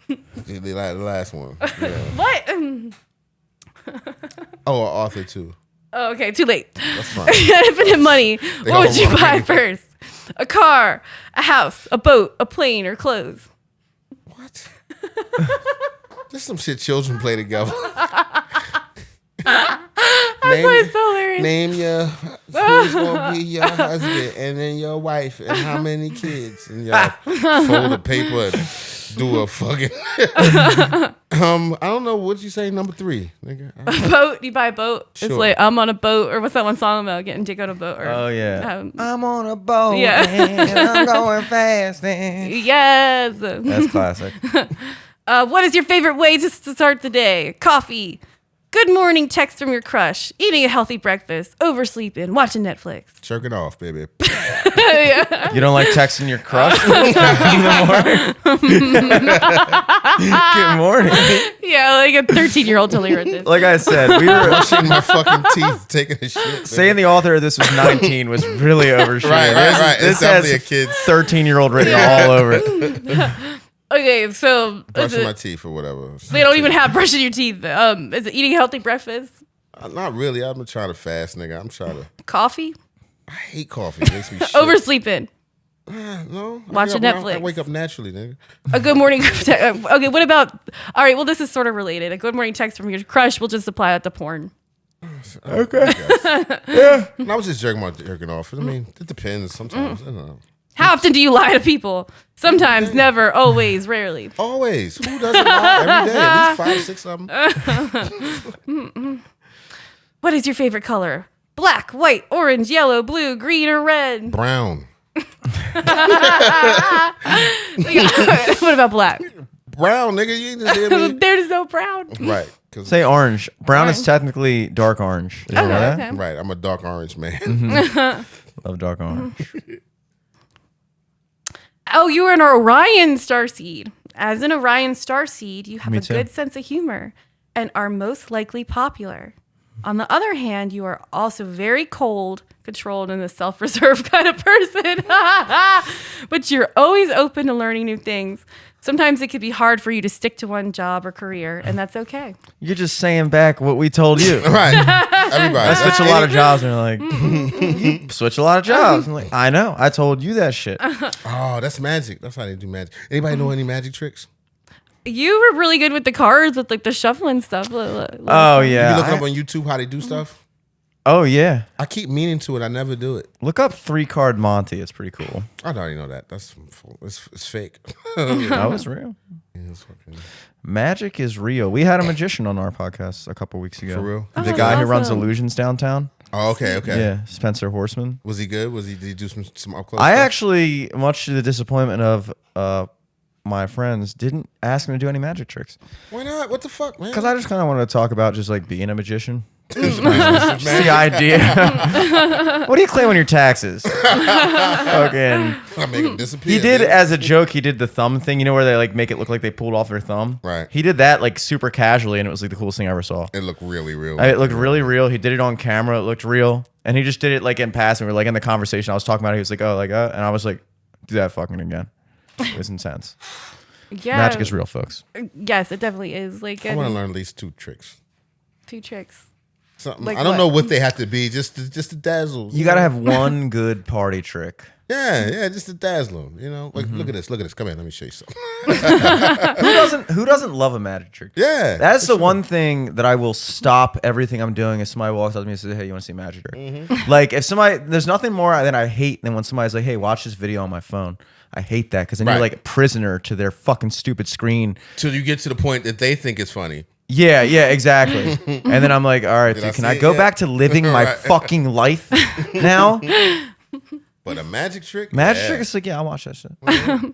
The last one. Yeah. What? Oh, an author too. Oh, okay, too late. That's fine. Infinite money. What all would you want buy money. first? A car, a house, a boat, a plane, or clothes? What? There's some shit children play together. That's so hilarious. Name your who's gonna be your husband, and then your wife, and how many kids, and y'all fold the paper and do a fucking. I don't know what you say. Number 3, nigga. A boat? You buy a boat? It's Sure. like I'm on a boat, or what's that one song about getting dick on a boat? Or, Oh, yeah. um, I'm on a boat Yeah. and I'm going fast. And... yes. That's classic. What is your favorite way to start the day? Coffee. Good morning text from your crush. Eating a healthy breakfast. Oversleeping. Watching Netflix. Jerk it off, baby. Yeah. You don't like texting your crush in the morning? Good morning. Yeah, like a 13-year-old totally read this. Like I said, we were Brushing my fucking teeth, taking a shit. saying the author of this was 19 was really overshooting. Right. This It's definitely has a kid's 13-year-old written all over it. Okay, so brushing my teeth or whatever. they don't even have brushing your teeth. Is it eating a healthy breakfast? Not really. I'm trying to fast, nigga. I'm trying to. Coffee? I hate coffee. It makes me shit. Oversleeping. No. Watching Netflix. I wake up naturally, nigga. A good morning. Okay, what about? All right, well, this is sort of related. A good morning text from your crush will just apply that to porn. Okay. And I was just jerking off. I mean, it depends. Sometimes I don't know. How often do you lie to people? Sometimes, never, always, rarely. Always. Who doesn't lie every day? At least 5, 6 of them. What is your favorite color? Black, white, orange, yellow, blue, green, or red? Brown. What about black? Brown, nigga. You ain't just hear me. There's no brown. Right. 'Cause- Say orange. Brown is Orange. technically dark orange. You know that? Okay. Right. I'm a dark orange man. Love dark orange. Oh, you are an Orion starseed. As an Orion starseed, you have Me a too. good sense of humor and are most likely popular. On the other hand, you are also very cold, controlled, and a self-reserved kind of person. But you're always open to learning new things. Sometimes it could be hard for you to stick to one job or career, and that's okay. You're just saying back what we told you. Right. Everybody. I switch a lot of jobs, and they're like, you switch a lot of jobs. I'm like, I know. I told you that shit. Oh, that's magic. That's how they do magic. Anybody know any magic tricks? You were really good with the cards, with like the shuffling stuff. Oh, yeah. You looking up on YouTube how they do stuff? Oh yeah. I keep meaning to it. I never do it. Look up 3-card Monty. It's pretty cool. I already know that. It's fake. That was real. Yeah, it's fucking- Magic is real. We had a magician on our podcast a couple weeks ago. For real? The Oh, guy who runs awesome. Illusions downtown. Oh, okay. Yeah, Spencer Horseman. Was he good? Did he do some up close? I stuff? actually, much to the disappointment of my friends, didn't ask him to do any magic tricks Why not? What the fuck, man? because I just kind of wanted to talk about just like being a magician. Man. Just the idea. What do you claim on your taxes? Fucking. I make him disappear. He did dude. as a joke. He did the thumb thing, you know, where they like make it look like they pulled off their thumb. Right. He did that like super casually, and it was like the coolest thing I ever saw. It looked really real. It looked really real. He did it on camera. It looked real, and he just did it like in passing. We were like in the conversation. I was talking about it. He was like, "Oh, like," and I was like, "Do that fucking again." It was intense. Yeah. Magic is real, folks. Yes, it definitely is. Like, I want to learn at least 2 tricks. 2 tricks. Something. Like I don't what? know what they have to be. Just to dazzle. You gotta have one good party trick. Yeah, just to dazzle them. You know, like Mm-hmm. look at this. Come here, let me show you something. Who doesn't love a magic trick? Yeah, That's the one thing that I will stop everything I'm doing if somebody walks up to me and says, "Hey, you want to see a magic trick?" Like if somebody, there's nothing more that I hate than when somebody's like, "Hey, watch this video on my phone." I hate that because then you're Right. like a prisoner to their fucking stupid screen. till you get to the point that they think it's funny. Yeah, exactly. And then I'm like, all right, Did I dude, can see I it go yet? back to living my Right. fucking life now? But a magic trick, Magic yeah. trick is like, yeah, I'll watch that shit.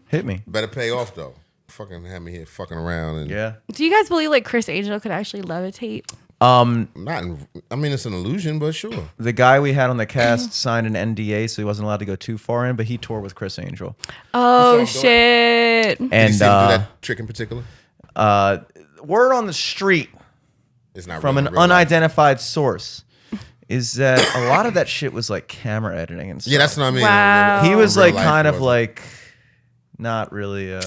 Hit me. better pay off though. Fucking have me here fucking around and Yeah. Do you guys believe like Chris Angel could actually levitate? not. I mean, it's an illusion, but sure. The guy we had on the cast signed an NDA, so he wasn't allowed to go too far in, but he toured with Chris Angel. Oh So shit! Did you And see him do that trick in particular? word on the street It's not from real an in real life. unidentified source is that a lot of that shit was like camera editing and stuff. Yeah, that's what I mean. Wow. He was Real like life kind of wasn't. like not really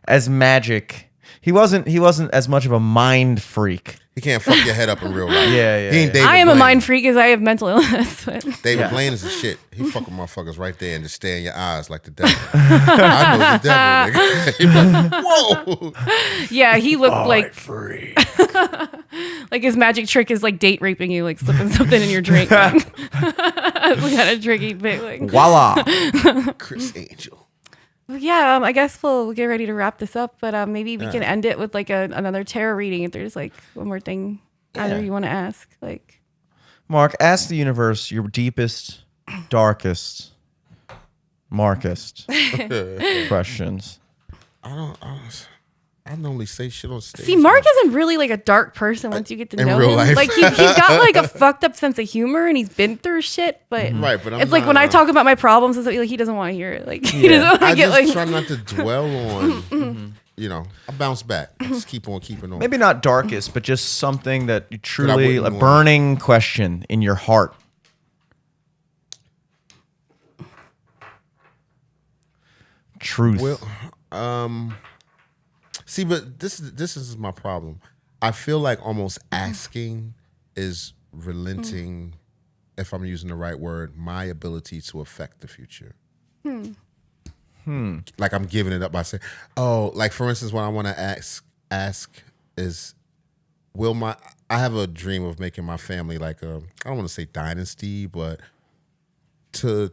as magic. He wasn't as much of a mind freak. He can't fuck your head up in real life. Yeah. He ain't David I am a Blaine. mind freak because I have mental illness. But David Yeah. Blaine is a shit. He fuck with motherfuckers right there and just stare in your eyes like the devil. I know the devil, nigga. He be like, whoa. yeah, he looked like Free. like his magic trick is like date raping you, like slipping something in your drink. That's the kind of tricky bit. Like, Voila. Chris Angel. yeah, I guess we'll get ready to wrap this up, but maybe we can end it with like another tarot reading. If there's like one more thing either you want to ask, like. Mark, ask the universe your deepest, darkest, markest questions. I normally say shit on stage. See, Mark isn't really like a dark person once you get to In know real him. life. Like he's got like a fucked up sense of humor and he's been through shit. But Right, but I'm it's like not, when I talk about my problems, it's like he doesn't want to hear it. Like he Yeah. doesn't want I to get just like. try not to dwell on, you know, I bounce back. I just keep on keeping on. Maybe not darkest, but just something that you truly, wouldn't a want. burning question in your heart. Truth. Well, see, but this is my problem. I feel like almost asking is relenting, if I'm using the right word, my ability to affect the future. Like I'm giving it up by saying, oh, like for instance, what I want to ask is, I have a dream of making my family like a, I don't want to say dynasty, but to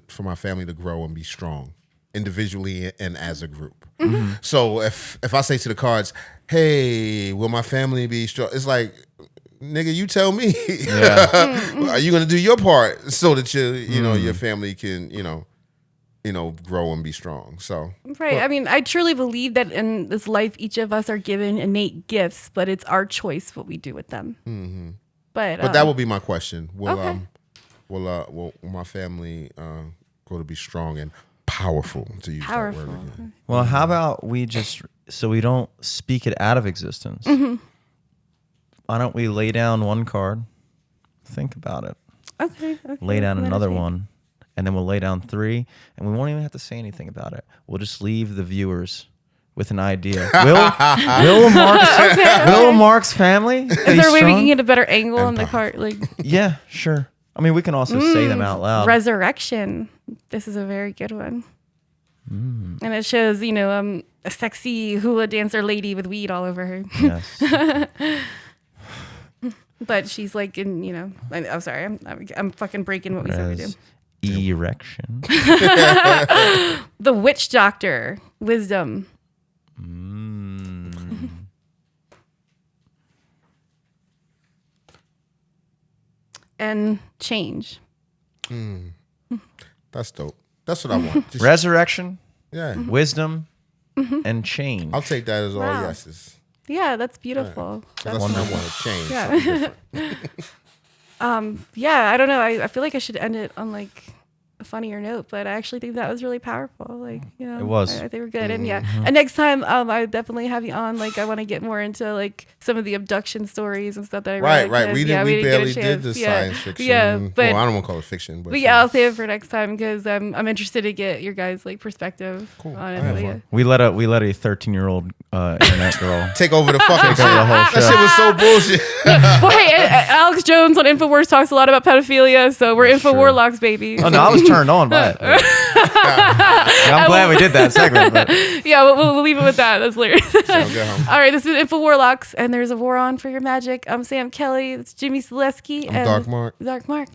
for my family to grow and be strong individually and as a group. So if I say to the cards, hey, will my family be strong? It's like, nigga, you tell me. Yeah. Are you gonna do your part so that your family can, grow and be strong? So Right. I mean, I truly believe that in this life, each of us are given innate gifts, but it's our choice what we do with them. Mm-hmm. But that will be my question. Will Okay. will my family go to be strong and powerful, to use that word again? Well, how about we just, so we don't speak it out of existence, why don't we lay down one card, think about it, okay. lay down let's another meditate. one, and then we'll lay down 3, and we won't even have to say anything about it. We'll just leave the viewers with an idea. Will Mark's family Is there a way we can get a better angle on the card? Like Yeah, sure. I mean, we can also say them out loud. resurrection. This is a very good one. And it shows, a sexy hula dancer lady with weed all over her. Yes. But she's like in, I'm sorry, I'm fucking breaking what we said we do. Erection. The witch doctor, wisdom. And change. That's dope. That's what I want. Just, Resurrection, yeah. wisdom, and change. I'll take that as all Wow. yeses. Yeah, that's beautiful. That's what I want to change. Yeah. Yeah, I don't know. I feel like I should end it on like a funnier note, but I actually think that was really powerful. Like, It was. I think we're good. And yeah, and next time I definitely have you on. Like, I want to get more into like some of the abduction stories and stuff that I read. Right. We didn't get a barely did chance. the science fiction. Yeah, but well, I don't want to call it fiction, but yeah, I'll save it for next time because I'm interested to get your guys like perspective Cool. on I it. have But, fun. yeah. We let a 13-year-old internet girl take over the fucking take over the whole That show. shit was so bullshit. Well, hey, Alex Jones on InfoWars talks a lot about pedophilia, so we're InfoWarlocks, baby. Oh no, I was turned on by it. Yeah, I'm glad we did that segment. But Yeah, we'll leave it with that. That's hilarious. Sounds good, homie. All right, this is InfoWarlocks, and there's a war on for your magic. I'm Sam Kelly. It's Jimmy Selesky. I'm Dark Mark. Dark Mark.